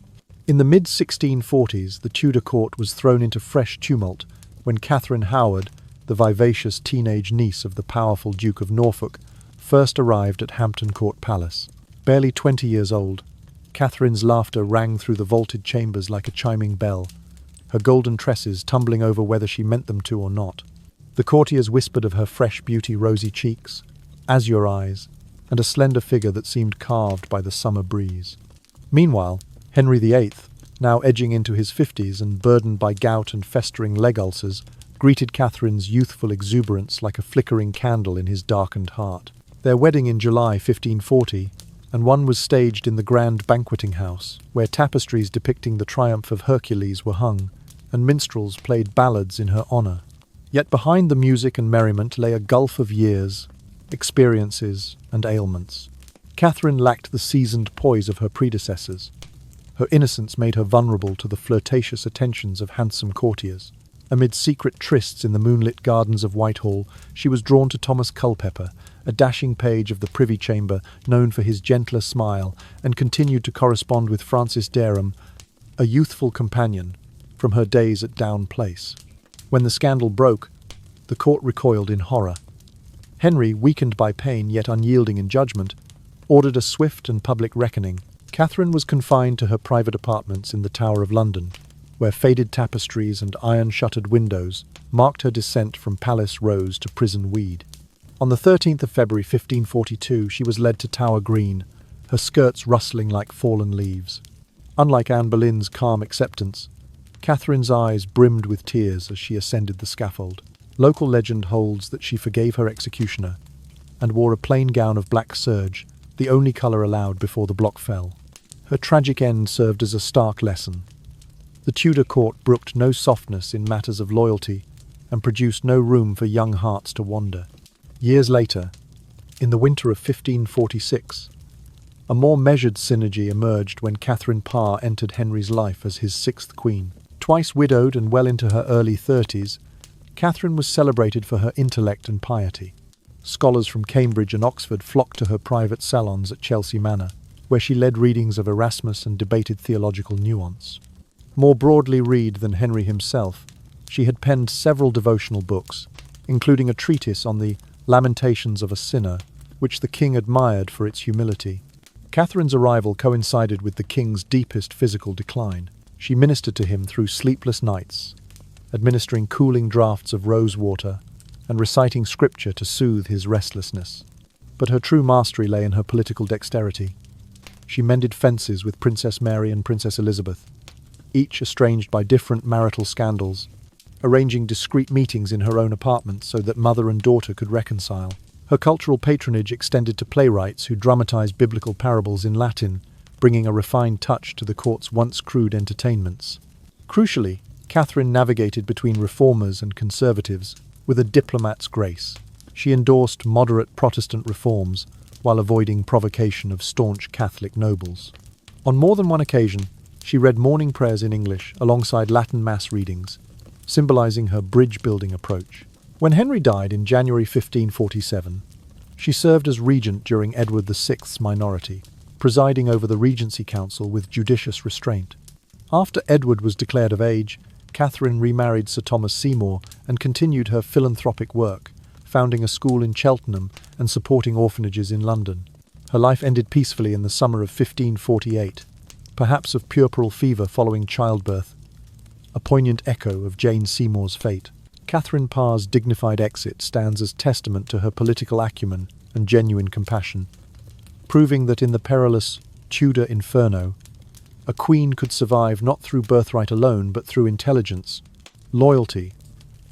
In the mid-1640s, the Tudor court was thrown into fresh tumult when Catherine Howard, the vivacious teenage niece of the powerful Duke of Norfolk, first arrived at Hampton Court Palace. Barely 20 years old, Catherine's laughter rang through the vaulted chambers like a chiming bell, her golden tresses tumbling over whether she meant them to or not. The courtiers whispered of her fresh beauty, rosy cheeks, azure eyes, and a slender figure that seemed carved by the summer breeze. Meanwhile, Henry VIII, now edging into his 50s and burdened by gout and festering leg ulcers, greeted Catherine's youthful exuberance like a flickering candle in his darkened heart. Their wedding in July 1540, and one was staged in the grand banqueting house, where tapestries depicting the triumph of Hercules were hung, and minstrels played ballads in her honour. Yet behind the music and merriment lay a gulf of years, experiences, and ailments. Catherine lacked the seasoned poise of her predecessors. Her innocence made her vulnerable to the flirtatious attentions of handsome courtiers. Amid secret trysts in the moonlit gardens of Whitehall, she was drawn to Thomas Culpeper, a dashing page of the Privy Chamber known for his gentler smile, and continued to correspond with Francis Dereham, a youthful companion, from her days at Down Place. When the scandal broke, the court recoiled in horror. Henry, weakened by pain yet unyielding in judgment, ordered a swift and public reckoning. Catherine was confined to her private apartments in the Tower of London, where faded tapestries and iron-shuttered windows marked her descent from palace rose to prison weed. On the 13th of February 1542, she was led to Tower Green, her skirts rustling like fallen leaves. Unlike Anne Boleyn's calm acceptance, Catherine's eyes brimmed with tears as she ascended the scaffold. Local legend holds that she forgave her executioner and wore a plain gown of black serge, the only colour allowed before the block fell. Her tragic end served as a stark lesson. The Tudor court brooked no softness in matters of loyalty and produced no room for young hearts to wander. Years later, in the winter of 1546, a more measured synergy emerged when Catherine Parr entered Henry's life as his sixth queen. Twice widowed and well into her early 30s, Catherine was celebrated for her intellect and piety. Scholars from Cambridge and Oxford flocked to her private salons at Chelsea Manor, where she led readings of Erasmus and debated theological nuance. More broadly read than Henry himself, she had penned several devotional books, including a treatise on the Lamentations of a Sinner, which the king admired for its humility. Catherine's arrival coincided with the king's deepest physical decline. She ministered to him through sleepless nights, administering cooling draughts of rose water and reciting scripture to soothe his restlessness. But her true mastery lay in her political dexterity. She mended fences with Princess Mary and Princess Elizabeth, each estranged by different marital scandals, arranging discreet meetings in her own apartment so that mother and daughter could reconcile. Her cultural patronage extended to playwrights who dramatized biblical parables in Latin, bringing a refined touch to the court's once crude entertainments. Crucially, Catherine navigated between reformers and conservatives with a diplomat's grace. She endorsed moderate Protestant reforms while avoiding provocation of staunch Catholic nobles. On more than one occasion, she read morning prayers in English alongside Latin mass readings, symbolizing her bridge-building approach. When Henry died in January 1547, she served as regent during Edward VI's minority, presiding over the Regency Council with judicious restraint. After Edward was declared of age, Catherine remarried Sir Thomas Seymour and continued her philanthropic work, founding a school in Cheltenham and supporting orphanages in London. Her life ended peacefully in the summer of 1548, perhaps of puerperal fever following childbirth, a poignant echo of Jane Seymour's fate. Catherine Parr's dignified exit stands as testament to her political acumen and genuine compassion, proving that in the perilous Tudor inferno, a queen could survive not through birthright alone but through intelligence, loyalty,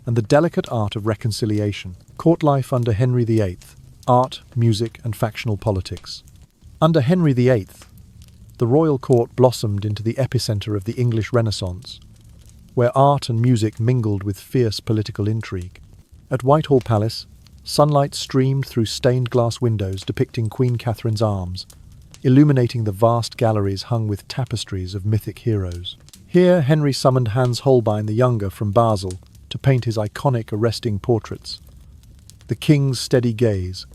and the delicate art of reconciliation. Court life under Henry VIII art, music, and factional politics. Under Henry VIII, the royal court blossomed into the epicenter of the English Renaissance, where art and music mingled with fierce political intrigue. At Whitehall Palace, sunlight streamed through stained glass windows depicting Queen Catherine's arms, illuminating the vast galleries hung with tapestries of mythic heroes. Here, Henry summoned Hans Holbein the Younger from Basel to paint his iconic arresting portraits. The king's steady gaze,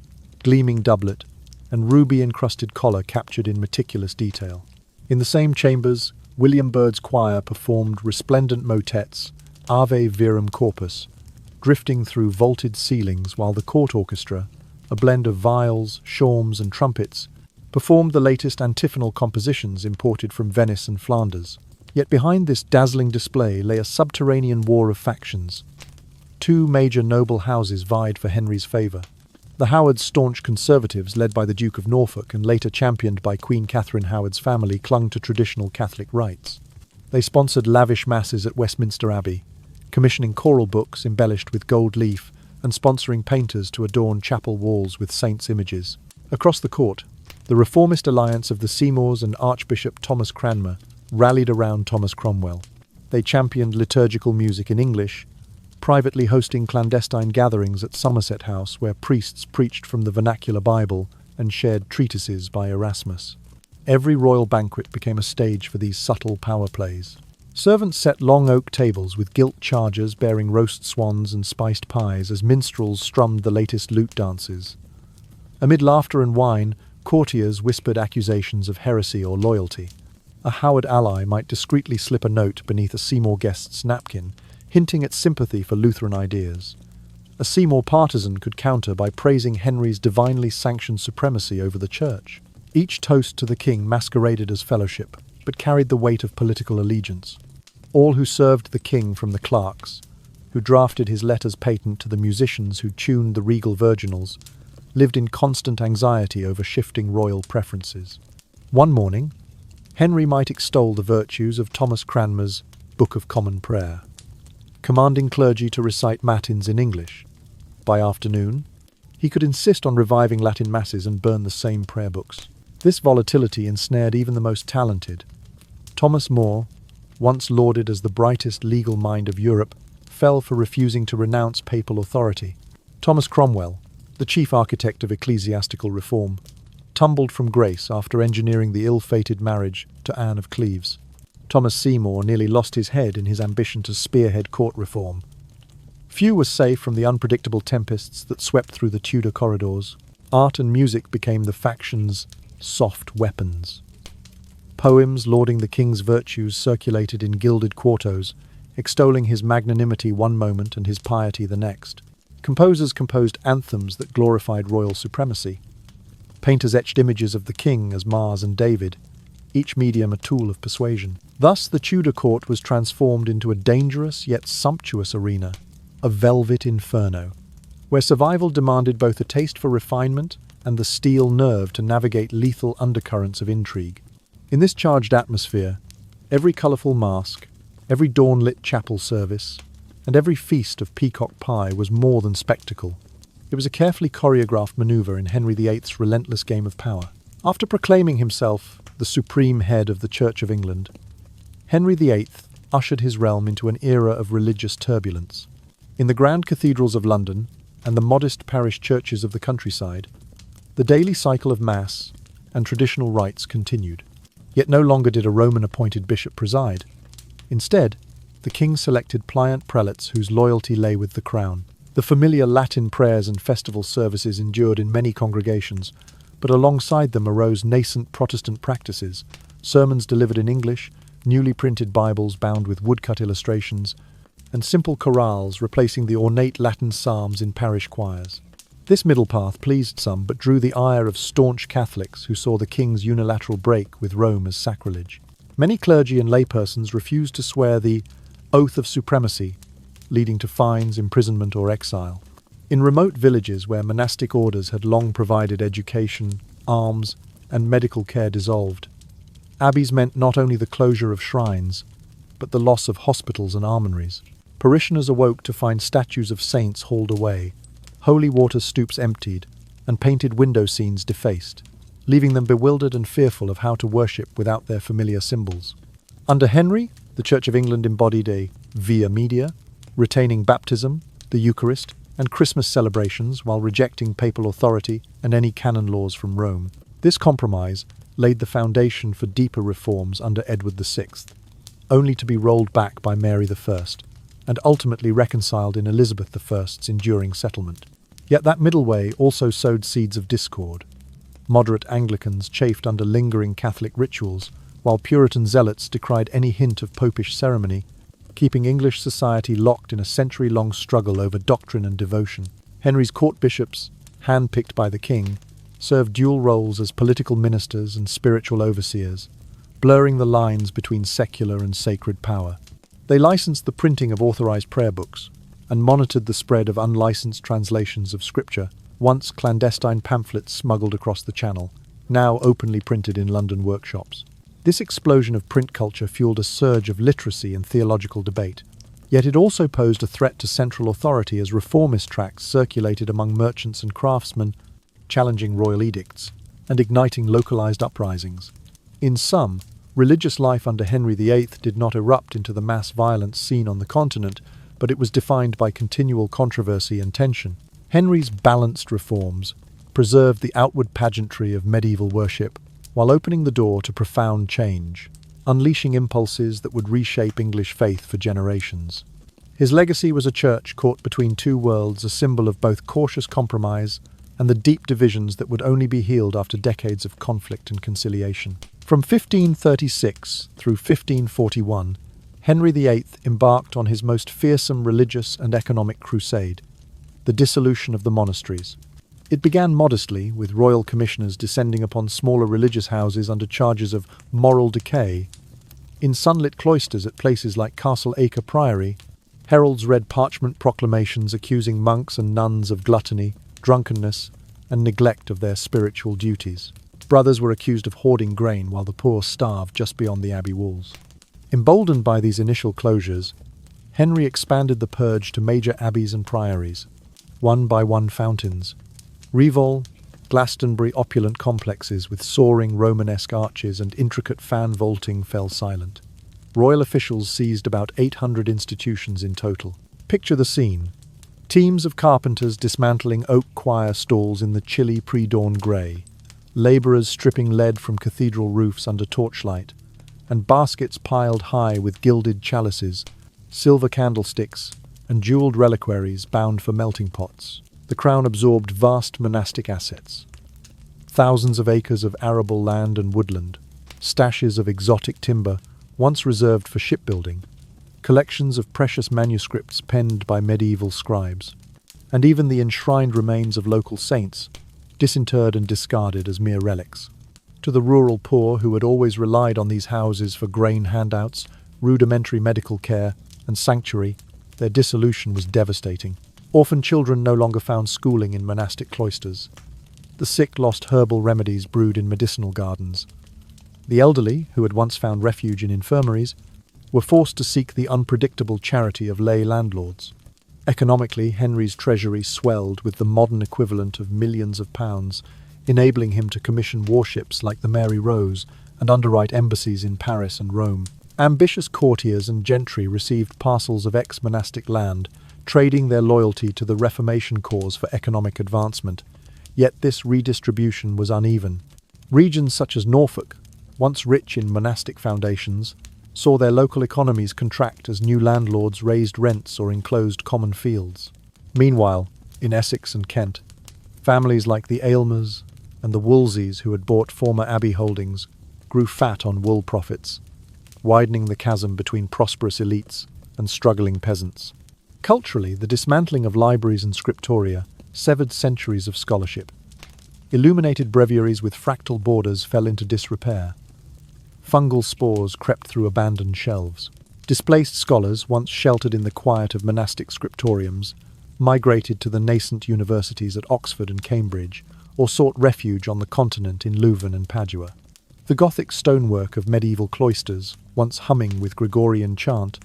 gleaming doublet, and ruby-encrusted collar captured in meticulous detail. In the same chambers, William Byrd's choir performed resplendent motets, Ave Verum Corpus, drifting through vaulted ceilings, while the court orchestra, a blend of viols, shawms, and trumpets, performed the latest antiphonal compositions imported from Venice and Flanders. Yet behind this dazzling display lay a subterranean war of factions. Two major noble houses vied for Henry's favour. The Howards' staunch conservatives, led by the Duke of Norfolk and later championed by Queen Catherine Howard's family, clung to traditional Catholic rites. They sponsored lavish masses at Westminster Abbey, commissioning choral books embellished with gold leaf and sponsoring painters to adorn chapel walls with saints' images. Across the court, the reformist alliance of the Seymours and Archbishop Thomas Cranmer rallied around Thomas Cromwell. They championed liturgical music in English, privately hosting clandestine gatherings at Somerset House where priests preached from the vernacular Bible and shared treatises by Erasmus. Every royal banquet became a stage for these subtle power plays. Servants set long oak tables with gilt chargers bearing roast swans and spiced pies as minstrels strummed the latest lute dances. Amid laughter and wine, courtiers whispered accusations of heresy or loyalty. A Howard ally might discreetly slip a note beneath a Seymour guest's napkin, hinting at sympathy for Lutheran ideas. A Seymour partisan could counter by praising Henry's divinely sanctioned supremacy over the church. Each toast to the king masqueraded as fellowship, but carried the weight of political allegiance. All who served the king, from the clerks, who drafted his letters patent, to the musicians who tuned the regal virginals, lived in constant anxiety over shifting royal preferences. One morning, Henry might extol the virtues of Thomas Cranmer's Book of Common Prayer, commanding clergy to recite matins in English. By afternoon, he could insist on reviving Latin masses and burn the same prayer books. This volatility ensnared even the most talented. Thomas More, once lauded as the brightest legal mind of Europe, fell for refusing to renounce papal authority. Thomas Cromwell, the chief architect of ecclesiastical reform, tumbled from grace after engineering the ill-fated marriage to Anne of Cleves. Thomas Seymour nearly lost his head in his ambition to spearhead court reform. Few were safe from the unpredictable tempests that swept through the Tudor corridors. Art and music became the factions' soft weapons. Poems lauding the king's virtues circulated in gilded quartos, extolling his magnanimity one moment and his piety the next. Composers composed anthems that glorified royal supremacy. Painters etched images of the king as Mars and David, each medium a tool of persuasion. Thus, the Tudor court was transformed into a dangerous yet sumptuous arena, a velvet inferno, where survival demanded both a taste for refinement and the steel nerve to navigate lethal undercurrents of intrigue. In this charged atmosphere, every colourful masque, every dawn-lit chapel service, and every feast of peacock pie was more than spectacle. It was a carefully choreographed manoeuvre in Henry VIII's relentless game of power. After proclaiming himself the supreme head of the Church of England, Henry VIII ushered his realm into an era of religious turbulence. In the grand cathedrals of London and the modest parish churches of the countryside, the daily cycle of Mass and traditional rites continued. Yet no longer did a Roman-appointed bishop preside. Instead, the king selected pliant prelates whose loyalty lay with the crown. The familiar Latin prayers and festival services endured in many congregations, but alongside them arose nascent Protestant practices, sermons delivered in English, newly printed Bibles bound with woodcut illustrations, and simple chorales replacing the ornate Latin psalms in parish choirs. This middle path pleased some, but drew the ire of staunch Catholics who saw the king's unilateral break with Rome as sacrilege. Many clergy and laypersons refused to swear the oath of supremacy, leading to fines, imprisonment, or exile. In remote villages where monastic orders had long provided education, alms, and medical care dissolved, abbeys meant not only the closure of shrines, but the loss of hospitals and armories. Parishioners awoke to find statues of saints hauled away, holy water stoups emptied, and painted window scenes defaced, leaving them bewildered and fearful of how to worship without their familiar symbols. Under Henry, the Church of England embodied a via media, retaining baptism, the Eucharist, and Christmas celebrations while rejecting papal authority and any canon laws from Rome. This compromise laid the foundation for deeper reforms under Edward VI, only to be rolled back by Mary I, and ultimately reconciled in Elizabeth I's enduring settlement. Yet that middle way also sowed seeds of discord. Moderate Anglicans chafed under lingering Catholic rituals, while Puritan zealots decried any hint of popish ceremony, keeping English society locked in a century-long struggle over doctrine and devotion. Henry's court bishops, hand-picked by the king, served dual roles as political ministers and spiritual overseers, blurring the lines between secular and sacred power. They licensed the printing of authorized prayer books and monitored the spread of unlicensed translations of scripture, once clandestine pamphlets smuggled across the Channel, now openly printed in London workshops. This explosion of print culture fueled a surge of literacy and theological debate, yet it also posed a threat to central authority as reformist tracts circulated among merchants and craftsmen, challenging royal edicts and igniting localized uprisings. In sum, religious life under Henry VIII did not erupt into the mass violence seen on the continent, but it was defined by continual controversy and tension. Henry's balanced reforms preserved the outward pageantry of medieval worship, while opening the door to profound change, unleashing impulses that would reshape English faith for generations. His legacy was a church caught between two worlds, a symbol of both cautious compromise and the deep divisions that would only be healed after decades of conflict and conciliation. From 1536 through 1541, Henry VIII embarked on his most fearsome religious and economic crusade, the dissolution of the monasteries. It began modestly, with royal commissioners descending upon smaller religious houses under charges of moral decay. In sunlit cloisters at places like Castle Acre Priory, heralds read parchment proclamations accusing monks and nuns of gluttony, drunkenness, and neglect of their spiritual duties. Brothers were accused of hoarding grain while the poor starved just beyond the abbey walls. Emboldened by these initial closures, Henry expanded the purge to major abbeys and priories, one by one fountains. Rievaulx, Glastonbury opulent complexes with soaring Romanesque arches and intricate fan vaulting fell silent. Royal officials seized about 800 institutions in total. Picture the scene. Teams of carpenters dismantling oak choir stalls in the chilly pre-dawn grey, labourers stripping lead from cathedral roofs under torchlight, and baskets piled high with gilded chalices, silver candlesticks, and jewelled reliquaries bound for melting pots. The crown absorbed vast monastic assets. Thousands of acres of arable land and woodland, stashes of exotic timber once reserved for shipbuilding, collections of precious manuscripts penned by medieval scribes, and even the enshrined remains of local saints, disinterred and discarded as mere relics. To the rural poor who had always relied on these houses for grain handouts, rudimentary medical care, and sanctuary, their dissolution was devastating. Orphan children no longer found schooling in monastic cloisters. The sick lost herbal remedies brewed in medicinal gardens. The elderly, who had once found refuge in infirmaries, were forced to seek the unpredictable charity of lay landlords. Economically, Henry's treasury swelled with the modern equivalent of millions of pounds, enabling him to commission warships like the Mary Rose and underwrite embassies in Paris and Rome. Ambitious courtiers and gentry received parcels of ex-monastic land, trading their loyalty to the Reformation cause for economic advancement. Yet this redistribution was uneven. Regions such as Norfolk, once rich in monastic foundations, saw their local economies contract as new landlords raised rents or enclosed common fields. Meanwhile, in Essex and Kent, families like the Aylmers and the Wolseys, who had bought former abbey holdings, grew fat on wool profits, widening the chasm between prosperous elites and struggling peasants. Culturally, the dismantling of libraries and scriptoria severed centuries of scholarship. Illuminated breviaries with fractal borders fell into disrepair. Fungal spores crept through abandoned shelves. Displaced scholars, once sheltered in the quiet of monastic scriptoriums, migrated to the nascent universities at Oxford and Cambridge, or sought refuge on the continent in Leuven and Padua. The Gothic stonework of medieval cloisters, once humming with Gregorian chant,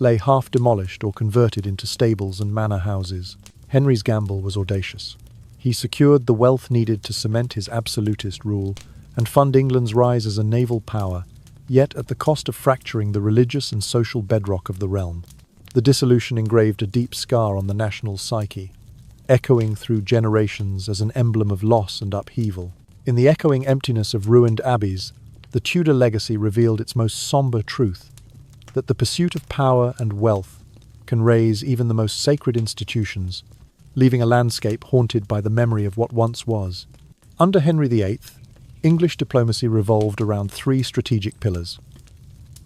lay half demolished or converted into stables and manor houses. Henry's gamble was audacious. He secured the wealth needed to cement his absolutist rule and fund England's rise as a naval power, yet at the cost of fracturing the religious and social bedrock of the realm. The dissolution engraved a deep scar on the national psyche, echoing through generations as an emblem of loss and upheaval. In the echoing emptiness of ruined abbeys, the Tudor legacy revealed its most somber truth, that the pursuit of power and wealth can raze even the most sacred institutions, leaving a landscape haunted by the memory of what once was. Under Henry VIII, English diplomacy revolved around three strategic pillars: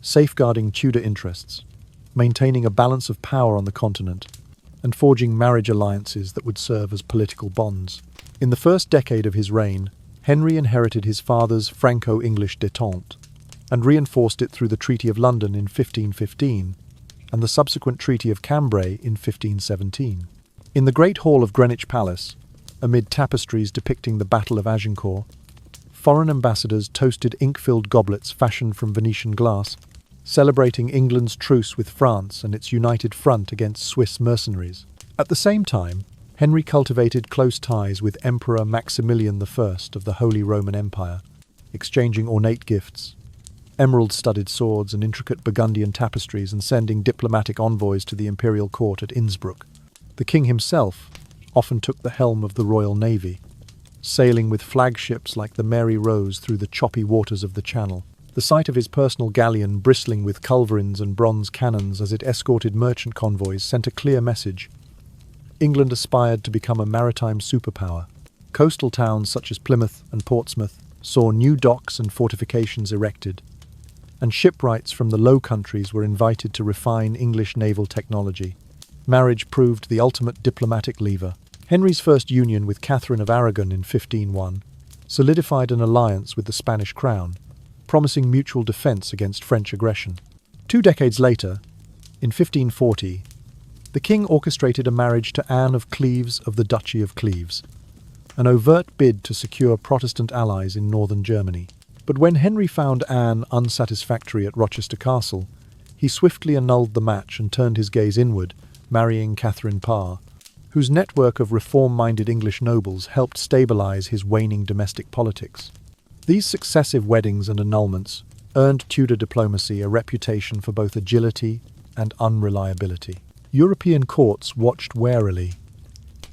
safeguarding Tudor interests, maintaining a balance of power on the continent, and forging marriage alliances that would serve as political bonds. In the first decade of his reign, Henry inherited his father's Franco-English détente and reinforced it through the Treaty of London in 1515 and the subsequent Treaty of Cambrai in 1517. In the Great Hall of Greenwich Palace, amid tapestries depicting the Battle of Agincourt, foreign ambassadors toasted ink-filled goblets fashioned from Venetian glass, celebrating England's truce with France and its united front against Swiss mercenaries. At the same time, Henry cultivated close ties with Emperor Maximilian I of the Holy Roman Empire, exchanging ornate gifts, emerald-studded swords and intricate Burgundian tapestries, and sending diplomatic envoys to the imperial court at Innsbruck. The king himself often took the helm of the Royal Navy, sailing with flagships like the Mary Rose through the choppy waters of the Channel. The sight of his personal galleon bristling with culverins and bronze cannons as it escorted merchant convoys sent a clear message. England aspired to become a maritime superpower. Coastal towns such as Plymouth and Portsmouth saw new docks and fortifications erected, and shipwrights from the Low Countries were invited to refine English naval technology. Marriage proved the ultimate diplomatic lever. Henry's first union with Catherine of Aragon in 1501 solidified an alliance with the Spanish crown, promising mutual defense against French aggression. 2 decades later, in 1540, the king orchestrated a marriage to Anne of Cleves of the Duchy of Cleves, an overt bid to secure Protestant allies in northern Germany. But when Henry found Anne unsatisfactory at Rochester Castle, he swiftly annulled the match and turned his gaze inward, marrying Catherine Parr, whose network of reform-minded English nobles helped stabilize his waning domestic politics. These successive weddings and annulments earned Tudor diplomacy a reputation for both agility and unreliability. European courts watched warily.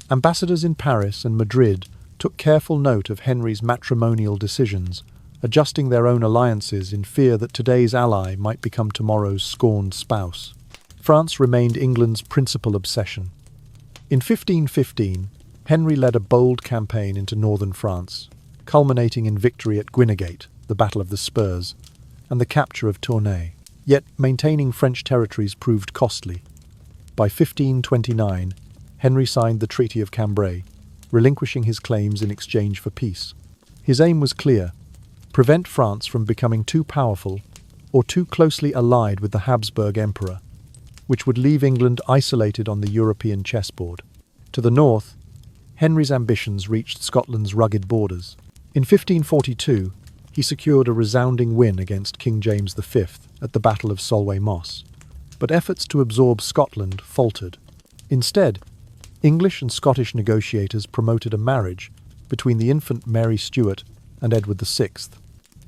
Ambassadors in Paris and Madrid took careful note of Henry's matrimonial decisions, adjusting their own alliances in fear that today's ally might become tomorrow's scorned spouse. France remained England's principal obsession. In 1515, Henry led a bold campaign into northern France, culminating in victory at Guinegate, the Battle of the Spurs, and the capture of Tournai. Yet maintaining French territories proved costly. By 1529, Henry signed the Treaty of Cambrai, relinquishing his claims in exchange for peace. His aim was clear: prevent France from becoming too powerful or too closely allied with the Habsburg Emperor, which would leave England isolated on the European chessboard. To the north, Henry's ambitions reached Scotland's rugged borders. In 1542, he secured a resounding win against King James V at the Battle of Solway Moss, but efforts to absorb Scotland faltered. Instead, English and Scottish negotiators promoted a marriage between the infant Mary Stuart and Edward VI.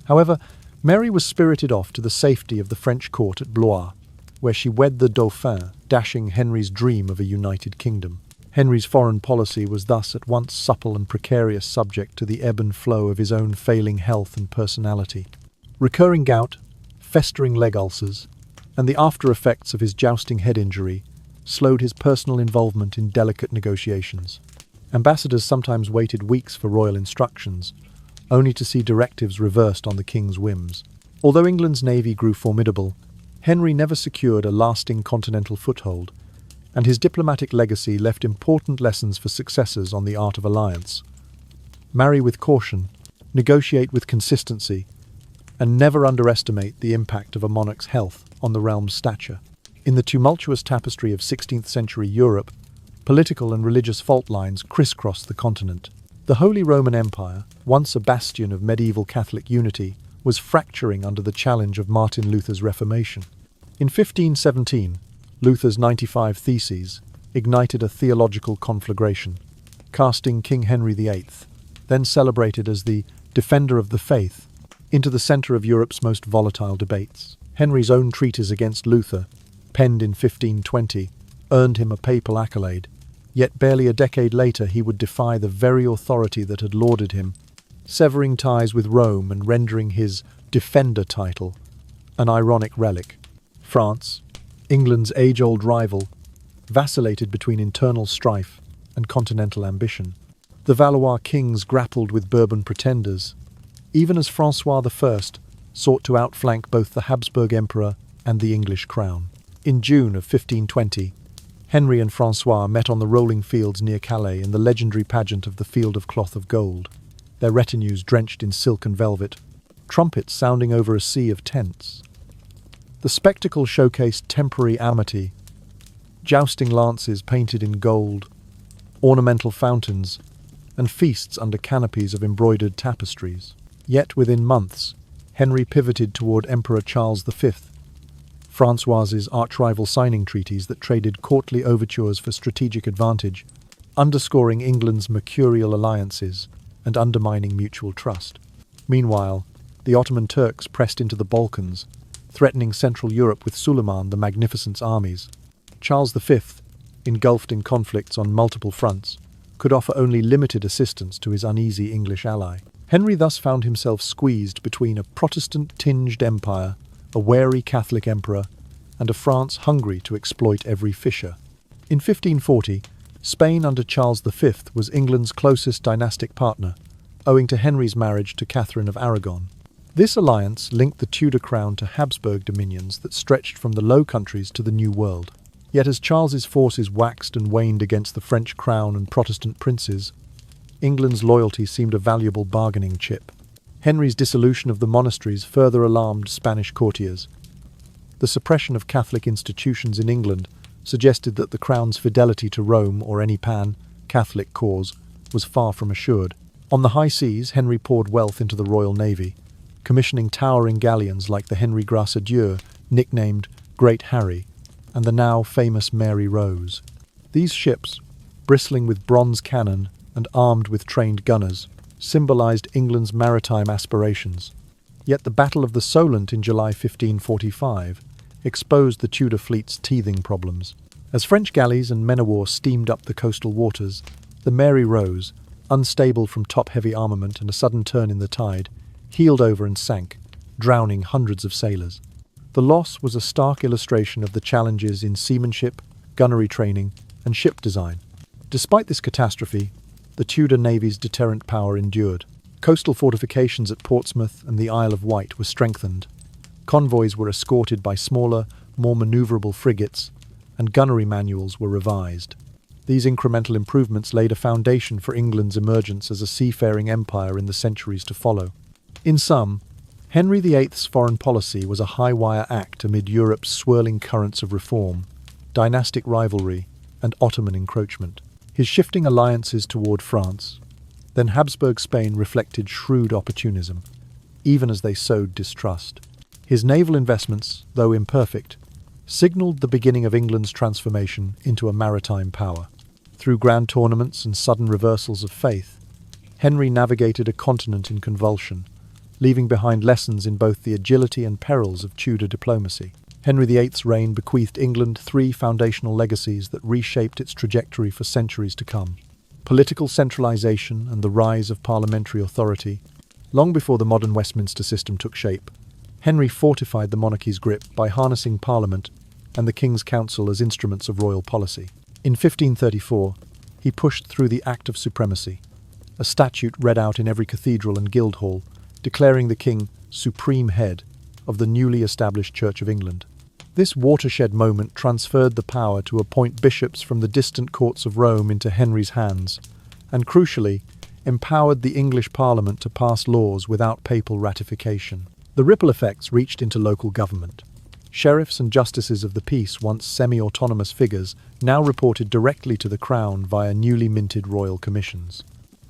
However, Mary was spirited off to the safety of the French court at Blois, where she wed the Dauphin, dashing Henry's dream of a united kingdom. Henry's foreign policy was thus at once supple and precarious, subject to the ebb and flow of his own failing health and personality. Recurring gout, festering leg ulcers, and the after-effects of his jousting head injury slowed his personal involvement in delicate negotiations. Ambassadors sometimes waited weeks for royal instructions, only to see directives reversed on the king's whims. Although England's navy grew formidable, Henry never secured a lasting continental foothold, and his diplomatic legacy left important lessons for successors on the art of alliance. Marry with caution, negotiate with consistency, and never underestimate the impact of a monarch's health on the realm's stature. In the tumultuous tapestry of 16th century Europe, political and religious fault lines crisscrossed the continent. The Holy Roman Empire, once a bastion of medieval Catholic unity, was fracturing under the challenge of Martin Luther's Reformation. In 1517, Luther's 95 Theses ignited a theological conflagration, casting King Henry VIII, then celebrated as the defender of the faith, into the centre of Europe's most volatile debates. Henry's own treatise against Luther, penned in 1520, earned him a papal accolade, yet barely a decade later he would defy the very authority that had lauded him, severing ties with Rome and rendering his defender title an ironic relic. France, England's age-old rival, vacillated between internal strife and continental ambition. The Valois kings grappled with Bourbon pretenders, even as Francois I sought to outflank both the Habsburg Emperor and the English crown. In June of 1520, Henry and Francois met on the rolling fields near Calais in the legendary pageant of the Field of Cloth of Gold, their retinues drenched in silk and velvet, trumpets sounding over a sea of tents. The spectacle showcased temporary amity, jousting lances painted in gold, ornamental fountains, and feasts under canopies of embroidered tapestries. Yet within months, Henry pivoted toward Emperor Charles V, Francois's arch-rival, signing treaties that traded courtly overtures for strategic advantage, underscoring England's mercurial alliances and undermining mutual trust. Meanwhile, the Ottoman Turks pressed into the Balkans, threatening Central Europe with Suleiman the Magnificent's armies. Charles V, engulfed in conflicts on multiple fronts, could offer only limited assistance to his uneasy English ally. Henry thus found himself squeezed between a Protestant-tinged empire, a wary Catholic emperor, and a France hungry to exploit every fissure. In 1540, Spain under Charles V was England's closest dynastic partner, owing to Henry's marriage to Catherine of Aragon. This alliance linked the Tudor crown to Habsburg dominions that stretched from the Low Countries to the New World. Yet as Charles's forces waxed and waned against the French crown and Protestant princes, England's loyalty seemed a valuable bargaining chip. Henry's dissolution of the monasteries further alarmed Spanish courtiers. The suppression of Catholic institutions in England suggested that the crown's fidelity to Rome or any pan-Catholic cause was far from assured. On the high seas, Henry poured wealth into the Royal Navy, commissioning towering galleons like the Henry Grâce à Dieu, nicknamed Great Harry, and the now famous Mary Rose. These ships, bristling with bronze cannon and armed with trained gunners, symbolized England's maritime aspirations. Yet the Battle of the Solent in July 1545 exposed the Tudor fleet's teething problems. As French galleys and men-of-war steamed up the coastal waters, the Mary Rose, unstable from top-heavy armament and a sudden turn in the tide, heeled over and sank, drowning hundreds of sailors. The loss was a stark illustration of the challenges in seamanship, gunnery training, and ship design. Despite this catastrophe, the Tudor Navy's deterrent power endured. Coastal fortifications at Portsmouth and the Isle of Wight were strengthened. Convoys were escorted by smaller, more maneuverable frigates, and gunnery manuals were revised. These incremental improvements laid a foundation for England's emergence as a seafaring empire in the centuries to follow. In sum, Henry VIII's foreign policy was a high-wire act amid Europe's swirling currents of reform, dynastic rivalry, and Ottoman encroachment. His shifting alliances toward France, then Habsburg Spain, reflected shrewd opportunism, even as they sowed distrust. His naval investments, though imperfect, signalled the beginning of England's transformation into a maritime power. Through grand tournaments and sudden reversals of faith, Henry navigated a continent in convulsion, leaving behind lessons in both the agility and perils of Tudor diplomacy. Henry VIII's reign bequeathed England three foundational legacies that reshaped its trajectory for centuries to come: political centralisation and the rise of parliamentary authority. Long before the modern Westminster system took shape, Henry fortified the monarchy's grip by harnessing Parliament and the King's Council as instruments of royal policy. In 1534, he pushed through the Act of Supremacy, a statute read out in every cathedral and guildhall, declaring the king supreme head of the newly established Church of England. This watershed moment transferred the power to appoint bishops from the distant courts of Rome into Henry's hands, and crucially, empowered the English Parliament to pass laws without papal ratification. The ripple effects reached into local government. Sheriffs and justices of the peace, once semi-autonomous figures, now reported directly to the Crown via newly minted royal commissions.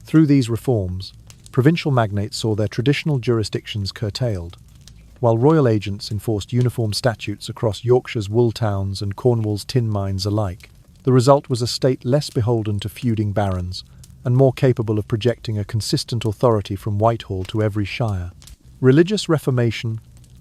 Through these reforms, provincial magnates saw their traditional jurisdictions curtailed, while royal agents enforced uniform statutes across Yorkshire's wool towns and Cornwall's tin mines alike. The result was a state less beholden to feuding barons, and more capable of projecting a consistent authority from Whitehall to every shire. Religious Reformation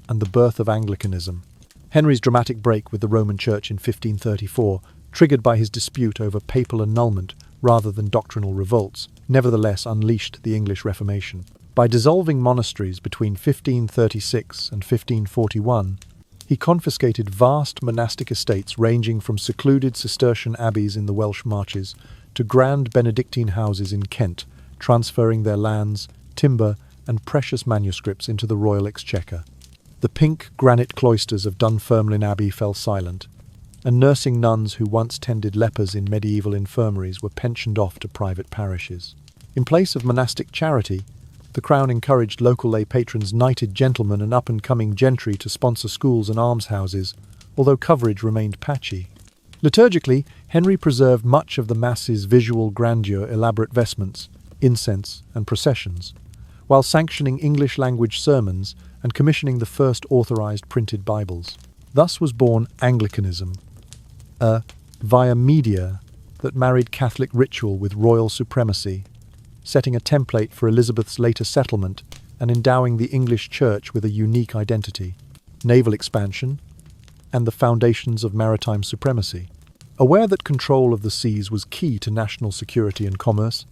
and the birth of Anglicanism. Henry's dramatic break with the Roman Church in 1534, triggered by his dispute over papal annulment rather than doctrinal revolts, nevertheless unleashed the English Reformation. By dissolving monasteries between 1536 and 1541, he confiscated vast monastic estates ranging from secluded Cistercian abbeys in the Welsh marches to grand Benedictine houses in Kent, transferring their lands, timber, and precious manuscripts into the royal exchequer. The pink granite cloisters of Dunfermline Abbey fell silent, and nursing nuns who once tended lepers in medieval infirmaries were pensioned off to private parishes. In place of monastic charity, the Crown encouraged local lay patrons, knighted gentlemen and up-and-coming gentry to sponsor schools and almshouses, although coverage remained patchy. Liturgically, Henry preserved much of the Mass's visual grandeur, elaborate vestments, incense, and processions, while sanctioning English-language sermons and commissioning the first authorized printed Bibles. Thus was born Anglicanism, a via media that married Catholic ritual with royal supremacy, setting a template for Elizabeth's later settlement and endowing the English Church with a unique identity, naval expansion, and the foundations of maritime supremacy. Aware that control of the seas was key to national security and commerce,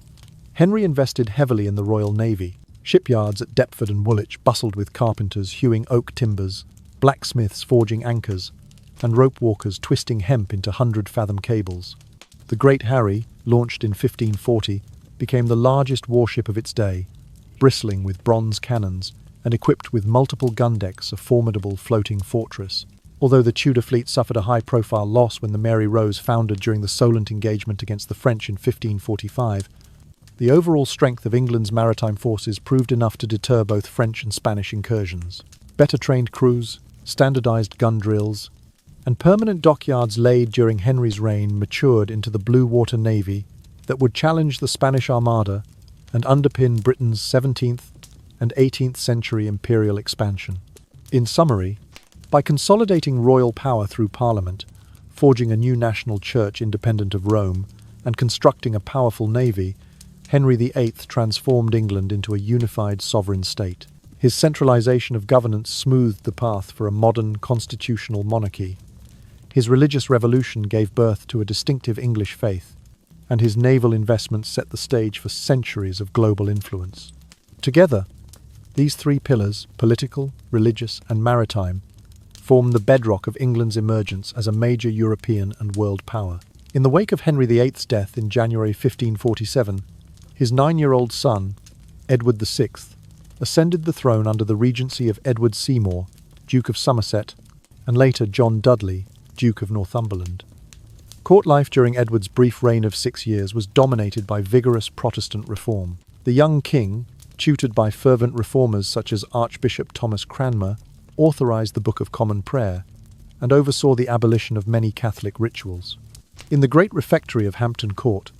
Henry invested heavily in the Royal Navy. Shipyards at Deptford and Woolwich bustled with carpenters hewing oak timbers, blacksmiths forging anchors, and rope walkers twisting hemp into 100-fathom cables. The Great Harry, launched in 1540, became the largest warship of its day, bristling with bronze cannons and equipped with multiple gun decks, a formidable floating fortress. Although the Tudor fleet suffered a high-profile loss when the Mary Rose foundered during the Solent engagement against the French in 1545, the overall strength of England's maritime forces proved enough to deter both French and Spanish incursions. Better trained crews, standardized gun drills, and permanent dockyards laid during Henry's reign matured into the blue water navy that would challenge the Spanish Armada and underpin Britain's 17th and 18th century imperial expansion. In summary, by consolidating royal power through Parliament, forging a new national church independent of Rome, and constructing a powerful navy, Henry VIII transformed England into a unified sovereign state. His centralization of governance smoothed the path for a modern constitutional monarchy. His religious revolution gave birth to a distinctive English faith, and his naval investments set the stage for centuries of global influence. Together, these three pillars, political, religious, and maritime, form the bedrock of England's emergence as a major European and world power. In the wake of Henry VIII's death in January 1547, his 9-year-old son, Edward VI, ascended the throne under the regency of Edward Seymour, Duke of Somerset, and later John Dudley, Duke of Northumberland. Court life during Edward's brief reign of 6 years was dominated by vigorous Protestant reform. The young king, tutored by fervent reformers such as Archbishop Thomas Cranmer, authorized the Book of Common Prayer and oversaw the abolition of many Catholic rituals. In the great refectory of Hampton Court,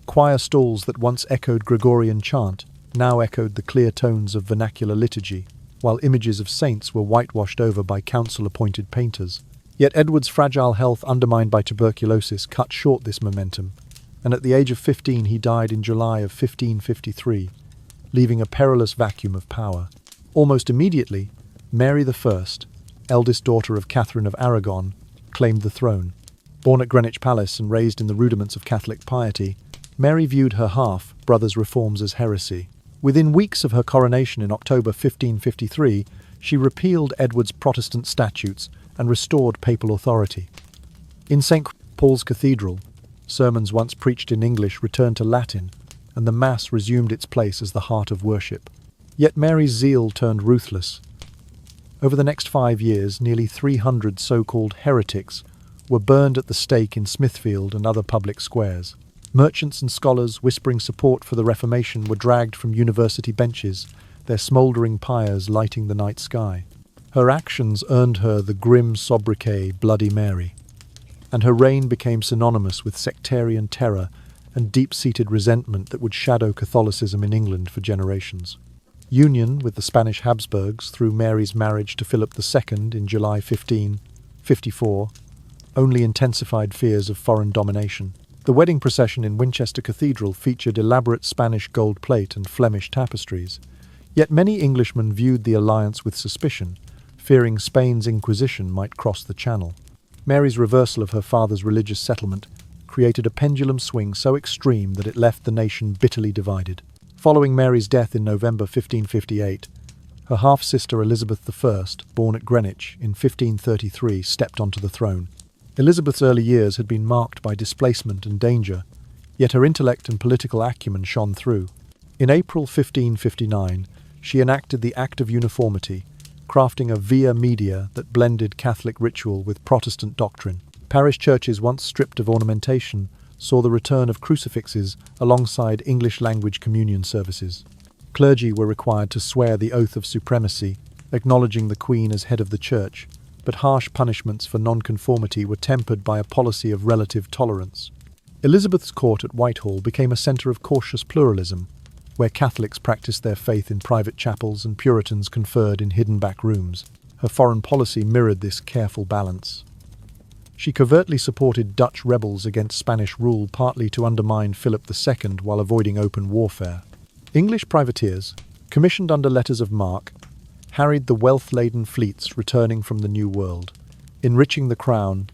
choir stalls that once echoed Gregorian chant now echoed the clear tones of vernacular liturgy, while images of saints were whitewashed over by council-appointed painters. Yet Edward's fragile health, undermined by tuberculosis, cut short this momentum, and at the age of 15 he died in July of 1553, leaving a perilous vacuum of power. Almost immediately, Mary I, eldest daughter of Catherine of Aragon, claimed the throne. Born at Greenwich Palace and raised in the rudiments of Catholic piety, Mary viewed her half-brother's reforms as heresy. Within weeks of her coronation in October 1553, she repealed Edward's Protestant statutes and restored papal authority. In St. Paul's Cathedral, sermons once preached in English returned to Latin, and the Mass resumed its place as the heart of worship. Yet Mary's zeal turned ruthless. Over the next 5 years, nearly 300 so-called heretics were burned at the stake in Smithfield and other public squares. Merchants and scholars whispering support for the Reformation were dragged from university benches, their smouldering pyres lighting the night sky. Her actions earned her the grim sobriquet Bloody Mary, and her reign became synonymous with sectarian terror and deep-seated resentment that would shadow Catholicism in England for generations. Union with the Spanish Habsburgs through Mary's marriage to Philip II in July 1554 only intensified fears of foreign domination. The wedding procession in Winchester Cathedral featured elaborate Spanish gold plate and Flemish tapestries, yet many Englishmen viewed the alliance with suspicion, fearing Spain's Inquisition might cross the Channel. Mary's reversal of her father's religious settlement created a pendulum swing so extreme that it left the nation bitterly divided. Following Mary's death in November 1558, her half-sister Elizabeth I, born at Greenwich in 1533, stepped onto the throne. Elizabeth's early years had been marked by displacement and danger, yet her intellect and political acumen shone through. In April 1559, she enacted the Act of Uniformity, crafting a via media that blended Catholic ritual with Protestant doctrine. Parish churches, once stripped of ornamentation, saw the return of crucifixes alongside English-language communion services. Clergy were required to swear the oath of supremacy, acknowledging the Queen as head of the Church, but harsh punishments for nonconformity were tempered by a policy of relative tolerance. Elizabeth's court at Whitehall became a centre of cautious pluralism, where Catholics practiced their faith in private chapels and Puritans conferred in hidden back rooms. Her foreign policy mirrored this careful balance. She covertly supported Dutch rebels against Spanish rule, partly to undermine Philip II while avoiding open warfare. English privateers, commissioned under letters of marque, harried the wealth-laden fleets returning from the New World, enriching the crown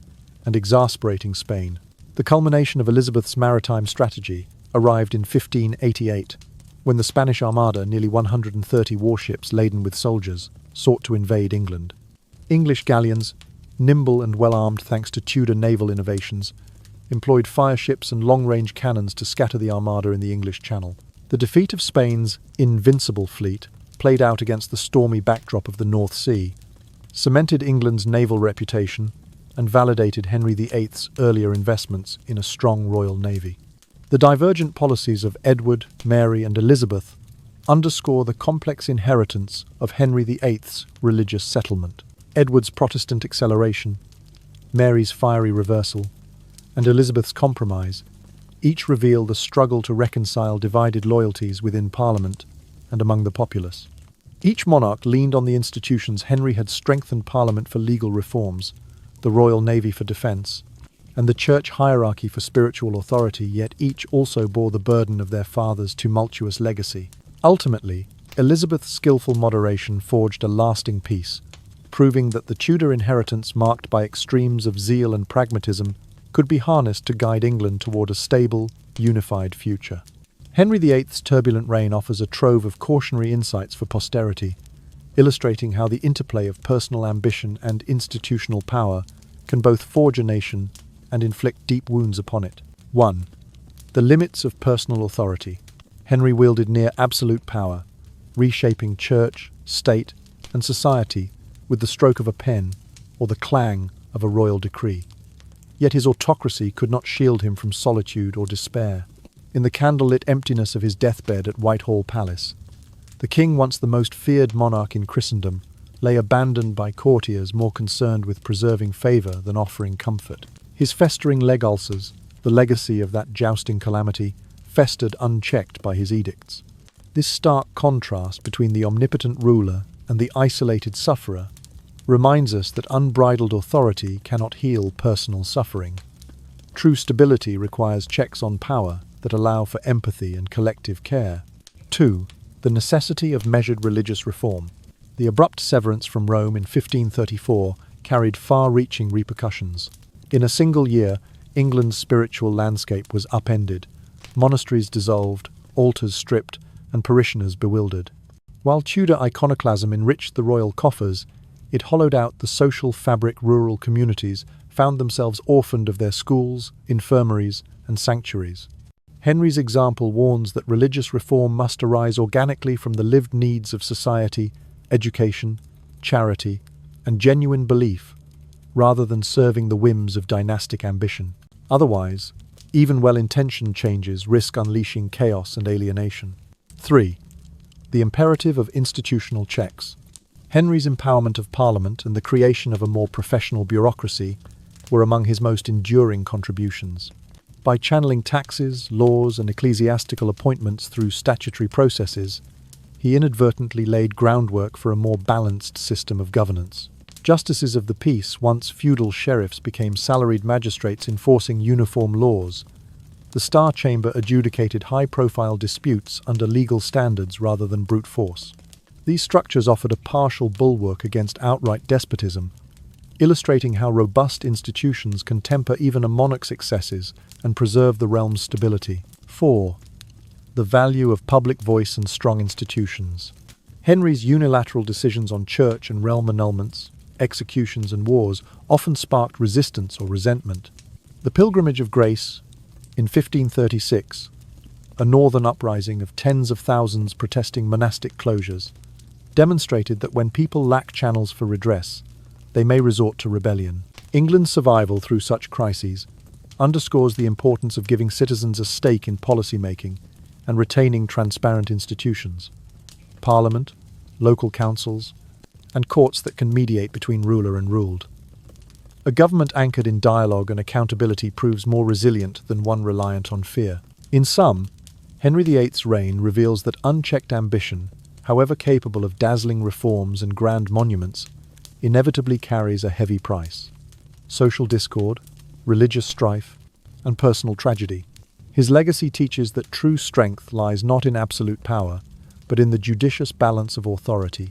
and exasperating Spain. The culmination of Elizabeth's maritime strategy arrived in 1588, when the Spanish Armada, nearly 130 warships laden with soldiers, sought to invade England. English galleons, nimble and well-armed thanks to Tudor naval innovations, employed fireships and long-range cannons to scatter the Armada in the English Channel. The defeat of Spain's invincible fleet, played out against the stormy backdrop of the North Sea, cemented England's naval reputation and validated Henry VIII's earlier investments in a strong royal navy. The divergent policies of Edward, Mary, and Elizabeth underscore the complex inheritance of Henry VIII's religious settlement. Edward's Protestant acceleration, Mary's fiery reversal, and Elizabeth's compromise each reveal the struggle to reconcile divided loyalties within Parliament and among the populace. Each monarch leaned on the institutions Henry had strengthened: Parliament for legal reforms, the Royal Navy for defence, and the church hierarchy for spiritual authority, yet each also bore the burden of their father's tumultuous legacy. Ultimately, Elizabeth's skillful moderation forged a lasting peace, proving that the Tudor inheritance, marked by extremes of zeal and pragmatism, could be harnessed to guide England toward a stable, unified future. Henry VIII's turbulent reign offers a trove of cautionary insights for posterity, illustrating how the interplay of personal ambition and institutional power can both forge a nation and inflict deep wounds upon it. 1. The limits of personal authority. Henry wielded near absolute power, reshaping church, state, and society with the stroke of a pen or the clang of a royal decree. Yet his autocracy could not shield him from solitude or despair. In the candlelit emptiness of his deathbed at Whitehall Palace, the king, once the most feared monarch in Christendom, lay abandoned by courtiers more concerned with preserving favour than offering comfort. His festering leg ulcers, the legacy of that jousting calamity, festered unchecked by his edicts. This stark contrast between the omnipotent ruler and the isolated sufferer reminds us that unbridled authority cannot heal personal suffering. True stability requires checks on power that allow for empathy and collective care. 2. The necessity of measured religious reform. The abrupt severance from Rome in 1534 carried far-reaching repercussions. In a single year, England's spiritual landscape was upended, monasteries dissolved, altars stripped, and parishioners bewildered. While Tudor iconoclasm enriched the royal coffers, it hollowed out the social fabric. Rural communities found themselves orphaned of their schools, infirmaries, and sanctuaries. Henry's example warns that religious reform must arise organically from the lived needs of society, education, charity, and genuine belief, rather than serving the whims of dynastic ambition. Otherwise, even well-intentioned changes risk unleashing chaos and alienation. 3. The imperative of institutional checks. Henry's empowerment of Parliament and the creation of a more professional bureaucracy were among his most enduring contributions. By channeling taxes, laws, and ecclesiastical appointments through statutory processes, he inadvertently laid groundwork for a more balanced system of governance. Justices of the peace, once feudal sheriffs, became salaried magistrates enforcing uniform laws, The Star Chamber adjudicated high-profile disputes under legal standards rather than brute force. These structures offered a partial bulwark against outright despotism, illustrating how robust institutions can temper even a monarch's excesses and preserve the realm's stability. 4. The value of public voice and strong institutions. Henry's unilateral decisions on church and realm annulments, executions and wars often sparked resistance or resentment. The Pilgrimage of Grace, in 1536, a northern uprising of tens of thousands protesting monastic closures, demonstrated that when people lack channels for redress, they may resort to rebellion. England's survival through such crises underscores the importance of giving citizens a stake in policy-making and retaining transparent institutions, parliament, local councils, and courts that can mediate between ruler and ruled. A government anchored in dialogue and accountability proves more resilient than one reliant on fear. In sum, Henry VIII's reign reveals that unchecked ambition, however capable of dazzling reforms and grand monuments, inevitably carries a heavy price: social discord, religious strife, and personal tragedy. His legacy teaches that true strength lies not in absolute power, but in the judicious balance of authority,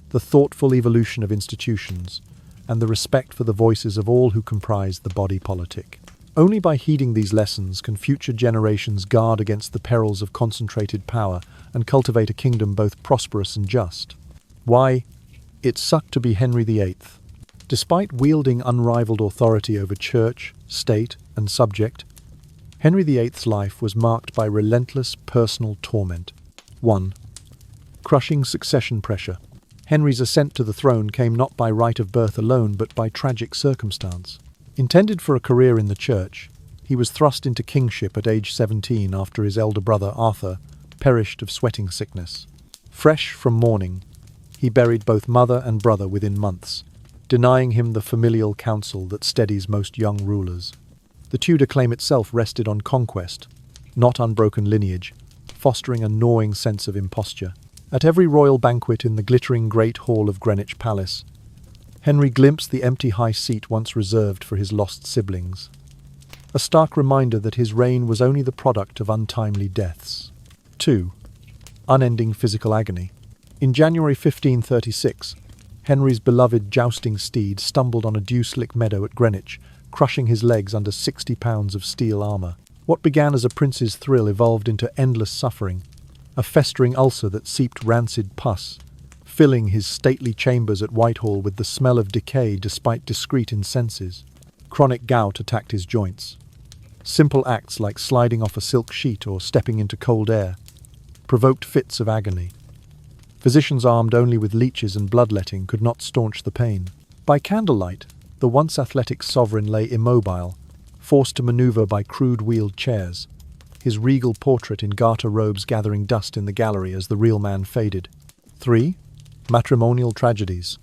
the thoughtful evolution of institutions, and the respect for the voices of all who comprise the body politic. Only by heeding these lessons can future generations guard against the perils of concentrated power and cultivate a kingdom both prosperous and just. Why? It sucked to be Henry VIII. Despite wielding unrivaled authority over church, state, and subject, Henry VIII's life was marked by relentless personal torment. 1. Crushing succession pressure. Henry's ascent to the throne came not by right of birth alone, but by tragic circumstance. Intended for a career in the church, he was thrust into kingship at age 17 after his elder brother Arthur perished of sweating sickness. Fresh from mourning, he buried both mother and brother within months, denying him the familial counsel that steadies most young rulers. The Tudor claim itself rested on conquest, not unbroken lineage, fostering a gnawing sense of imposture. At every royal banquet in the glittering Great Hall of Greenwich Palace, Henry glimpsed the empty high seat once reserved for his lost siblings, a stark reminder that his reign was only the product of untimely deaths. 2. Unending physical agony. In January 1536, Henry's beloved jousting steed stumbled on a dew-slick meadow at Greenwich, crushing his legs under 60 pounds of steel armour. What began as a prince's thrill evolved into endless suffering, a festering ulcer that seeped rancid pus, filling his stately chambers at Whitehall with the smell of decay despite discreet incenses. Chronic gout attacked his joints. Simple acts like sliding off a silk sheet or stepping into cold air provoked fits of agony. Physicians armed only with leeches and bloodletting could not staunch the pain. By candlelight, the once athletic sovereign lay immobile, forced to maneuver by crude wheeled chairs, his regal portrait in garter robes gathering dust in the gallery as the real man faded. 3. Matrimonial tragedies.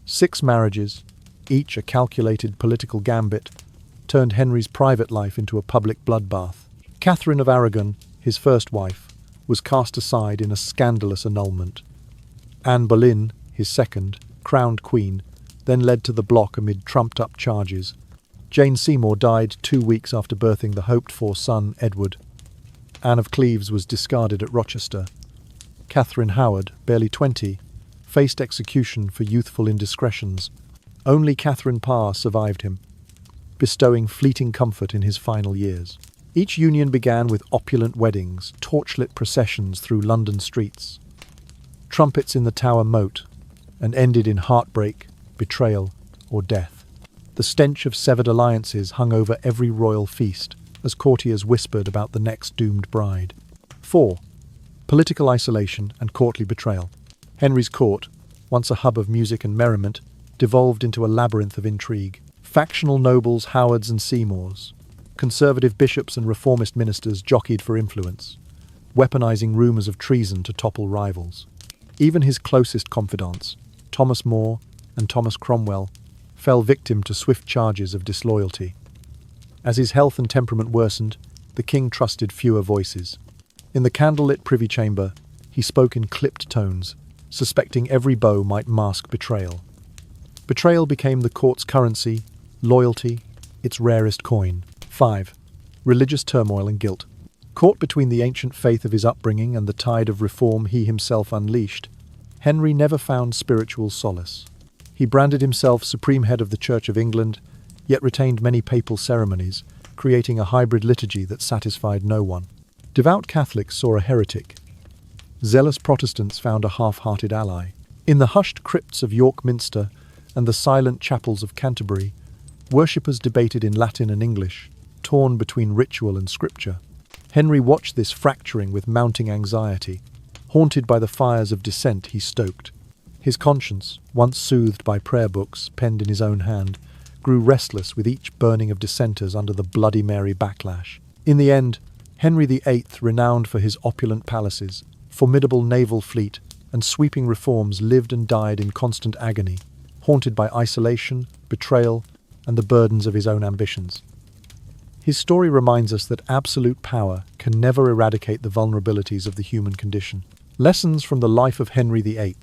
6 marriages, each a calculated political gambit, turned Henry's private life into a public bloodbath. Catherine of Aragon, his first wife, was cast aside in a scandalous annulment. Anne Boleyn, his second, crowned queen, then led to the block amid trumped-up charges. Jane Seymour died 2 weeks after birthing the hoped-for son, Edward. Anne of Cleves was discarded at Rochester. Catherine Howard, barely 20, faced execution for youthful indiscretions. Only Catherine Parr survived him, bestowing fleeting comfort in his final years. Each union began with opulent weddings, torchlit processions through London streets, trumpets in the Tower moat, and ended in heartbreak, betrayal, or death. The stench of severed alliances hung over every royal feast, as courtiers whispered about the next doomed bride. 4. Political isolation and courtly betrayal. Henry's court, once a hub of music and merriment, devolved into a labyrinth of intrigue. Factional nobles, Howards and Seymours, conservative bishops and reformist ministers jockeyed for influence, weaponizing rumours of treason to topple rivals. Even his closest confidants, Thomas More and Thomas Cromwell, fell victim to swift charges of disloyalty. As his health and temperament worsened, the king trusted fewer voices. In the candlelit privy chamber, he spoke in clipped tones, suspecting every bow might mask betrayal. Betrayal became the court's currency, loyalty, its rarest coin. 5. religious turmoil and guilt. Caught between the ancient faith of his upbringing and the tide of reform he himself unleashed, Henry never found spiritual solace. He branded himself supreme head of the Church of England, yet retained many papal ceremonies, creating a hybrid liturgy that satisfied no one. Devout Catholics saw a heretic. Zealous Protestants found a half-hearted ally. In the hushed crypts of York Minster and the silent chapels of Canterbury, worshippers debated in Latin and English, torn between ritual and scripture. Henry watched this fracturing with mounting anxiety. Haunted by the fires of dissent he stoked. His conscience, once soothed by prayer books penned in his own hand, grew restless with each burning of dissenters under the Bloody Mary backlash. In the end, Henry VIII, renowned for his opulent palaces, formidable naval fleet, and sweeping reforms, lived and died in constant agony, haunted by isolation, betrayal, and the burdens of his own ambitions. His story reminds us that absolute power can never eradicate the vulnerabilities of the human condition. Lessons from the life of Henry VIII.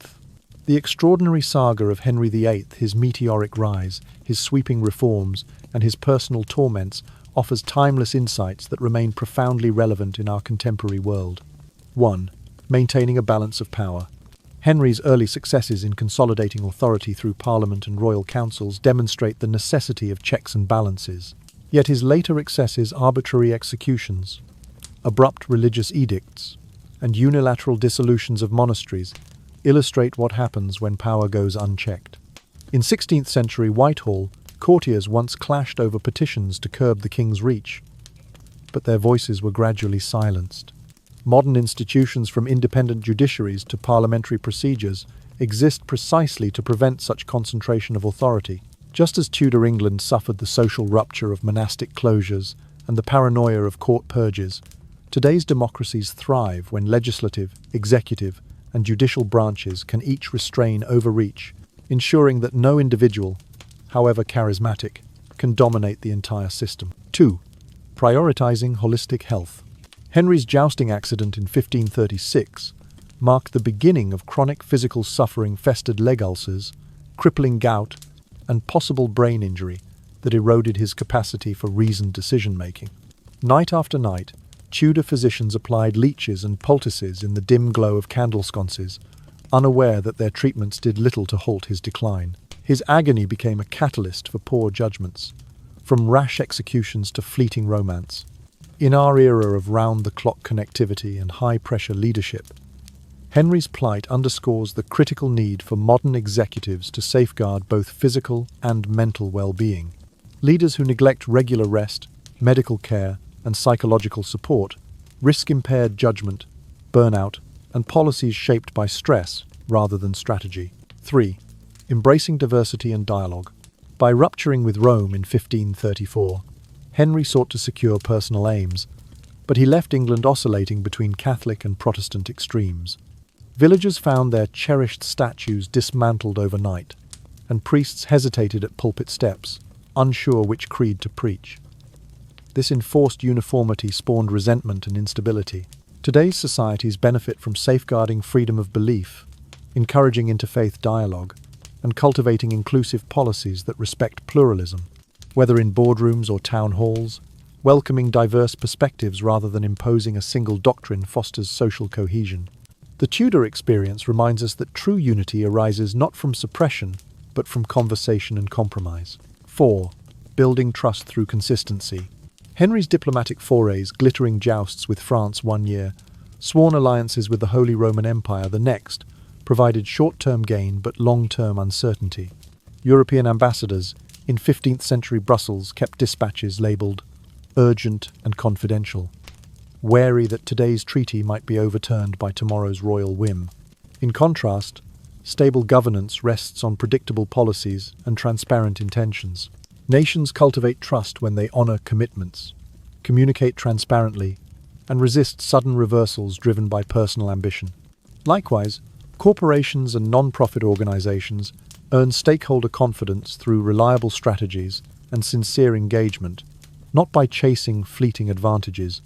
The extraordinary saga of Henry VIII, his meteoric rise, his sweeping reforms, and his personal torments offers timeless insights that remain profoundly relevant in our contemporary world. 1. Maintaining a balance of power. Henry's early successes in consolidating authority through Parliament and royal councils demonstrate the necessity of checks and balances. Yet his later excesses, arbitrary executions, abrupt religious edicts, and unilateral dissolutions of monasteries illustrate what happens when power goes unchecked. In 16th century Whitehall, courtiers once clashed over petitions to curb the king's reach, but their voices were gradually silenced. Modern institutions, from independent judiciaries to parliamentary procedures, exist precisely to prevent such concentration of authority. Just as Tudor England suffered the social rupture of monastic closures and the paranoia of court purges, today's democracies thrive when legislative, executive, and judicial branches can each restrain overreach, ensuring that no individual, however charismatic, can dominate the entire system. 2. Prioritizing holistic health. Henry's jousting accident in 1536 marked the beginning of chronic physical suffering, festered leg ulcers, crippling gout, and possible brain injury that eroded his capacity for reasoned decision-making. Night after night, Tudor physicians applied leeches and poultices in the dim glow of candle sconces, unaware that their treatments did little to halt his decline. His agony became a catalyst for poor judgments, from rash executions to fleeting romance. In our era of round-the-clock connectivity and high-pressure leadership, Henry's plight underscores the critical need for modern executives to safeguard both physical and mental well-being. Leaders who neglect regular rest, medical care, and psychological support risk impaired judgment, burnout, and policies shaped by stress rather than strategy. 3. Embracing diversity and dialogue. By rupturing with Rome in 1534, Henry sought to secure personal aims, but he left England oscillating between Catholic and Protestant extremes. Villagers found their cherished statues dismantled overnight, and priests hesitated at pulpit steps, unsure which creed to preach. This enforced uniformity spawned resentment and instability. Today's societies benefit from safeguarding freedom of belief, encouraging interfaith dialogue, and cultivating inclusive policies that respect pluralism. Whether in boardrooms or town halls, welcoming diverse perspectives rather than imposing a single doctrine fosters social cohesion. The Tudor experience reminds us that true unity arises not from suppression, but from conversation and compromise. 4. Building trust through consistency. Henry's diplomatic forays, glittering jousts with France one year, sworn alliances with the Holy Roman Empire the next, provided short-term gain but long-term uncertainty. European ambassadors in 15th century Brussels kept dispatches labelled urgent and confidential, wary that today's treaty might be overturned by tomorrow's royal whim. In contrast, stable governance rests on predictable policies and transparent intentions. Nations cultivate trust when they honor commitments, communicate transparently, and resist sudden reversals driven by personal ambition. Likewise, corporations and non-profit organizations earn stakeholder confidence through reliable strategies and sincere engagement, not by chasing fleeting advantages.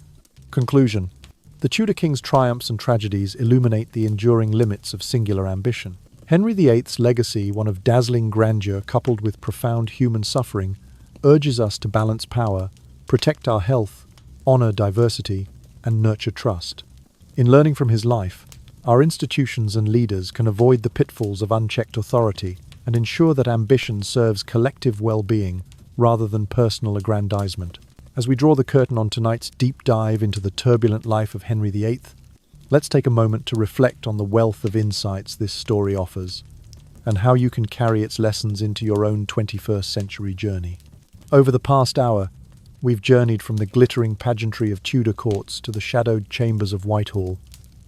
Conclusion. The Tudor king's triumphs and tragedies illuminate the enduring limits of singular ambition. Henry VIII's legacy, one of dazzling grandeur coupled with profound human suffering, urges us to balance power, protect our health, honor diversity, and nurture trust. In learning from his life, our institutions and leaders can avoid the pitfalls of unchecked authority and ensure that ambition serves collective well-being rather than personal aggrandizement. As we draw the curtain on tonight's deep dive into the turbulent life of Henry VIII, let's take a moment to reflect on the wealth of insights this story offers and how you can carry its lessons into your own 21st century journey. Over the past hour, we've journeyed from the glittering pageantry of Tudor courts to the shadowed chambers of Whitehall,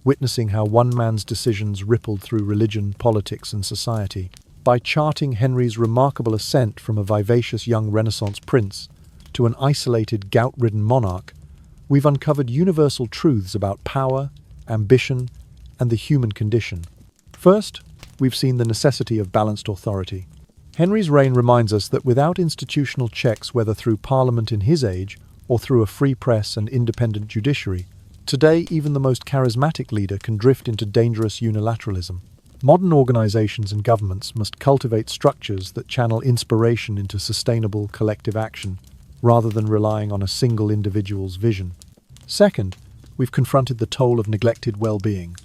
witnessing how one man's decisions rippled through religion, politics, and society. By charting Henry's remarkable ascent from a vivacious young Renaissance prince to an isolated, gout-ridden monarch, we've uncovered universal truths about power, ambition, and the human condition. First, we've seen the necessity of balanced authority. Henry's reign reminds us that without institutional checks, whether through Parliament in his age or through a free press and independent judiciary, today even the most charismatic leader can drift into dangerous unilateralism. Modern organizations and governments must cultivate structures that channel inspiration into sustainable collective action, rather than relying on a single individual's vision. Second, we've confronted the toll of neglected well-being.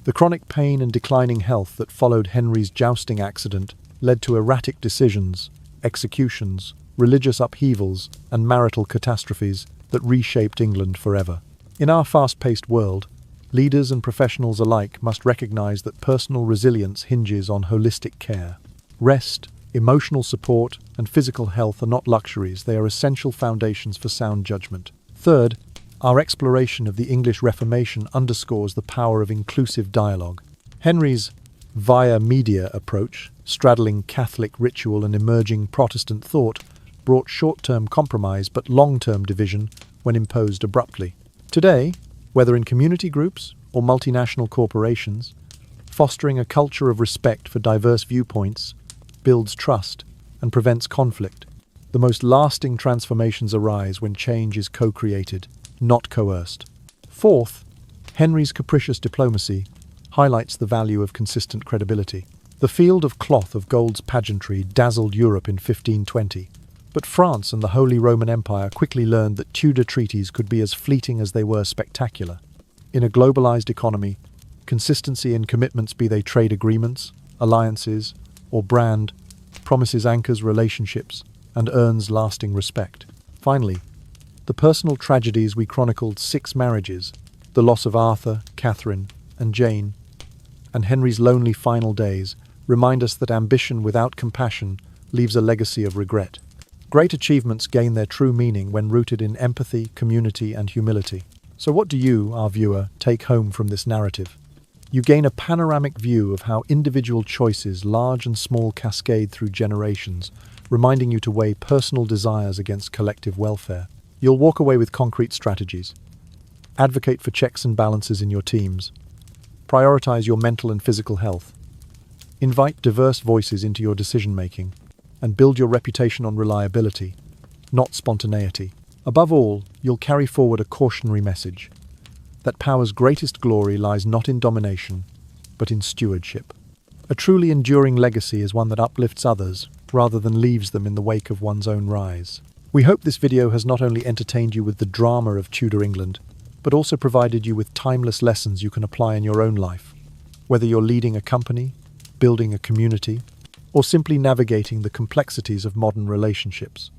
The chronic pain and declining health that followed Henry's jousting accident led to erratic decisions, executions, religious upheavals, and marital catastrophes that reshaped England forever. In our fast-paced world, leaders and professionals alike must recognize that personal resilience hinges on holistic care. Rest, emotional support, and physical health are not luxuries, they are essential foundations for sound judgment. Third, our exploration of the English Reformation underscores the power of inclusive dialogue. Henry's via media approach, straddling Catholic ritual and emerging Protestant thought, brought short-term compromise but long-term division when imposed abruptly. Today, whether in community groups or multinational corporations, fostering a culture of respect for diverse viewpoints builds trust and prevents conflict. The most lasting transformations arise when change is co-created, not coerced. Fourth, Henry's capricious diplomacy highlights the value of consistent credibility. The field of cloth of gold's pageantry dazzled Europe in 1520, but France and the Holy Roman Empire quickly learned that Tudor treaties could be as fleeting as they were spectacular. In a globalized economy, consistency in commitments, be they trade agreements, alliances, or brand, promises anchors relationships and earns lasting respect. Finally, the personal tragedies we chronicled: 6 marriages, the loss of Arthur, Catherine, and Jane, and Henry's lonely final days, remind us that ambition without compassion leaves a legacy of regret. Great achievements gain their true meaning when rooted in empathy, community, and humility. So what do you, our viewer, take home from this narrative? You gain a panoramic view of how individual choices, large and small, cascade through generations, reminding you to weigh personal desires against collective welfare. You'll walk away with concrete strategies. Advocate for checks and balances in your teams. Prioritize your mental and physical health. Invite diverse voices into your decision-making, and build your reputation on reliability, not spontaneity. Above all, you'll carry forward a cautionary message that power's greatest glory lies not in domination, but in stewardship. A truly enduring legacy is one that uplifts others rather than leaves them in the wake of one's own rise. We hope this video has not only entertained you with the drama of Tudor England, but also provided you with timeless lessons you can apply in your own life, whether you're leading a company, building a community, or simply navigating the complexities of modern relationships.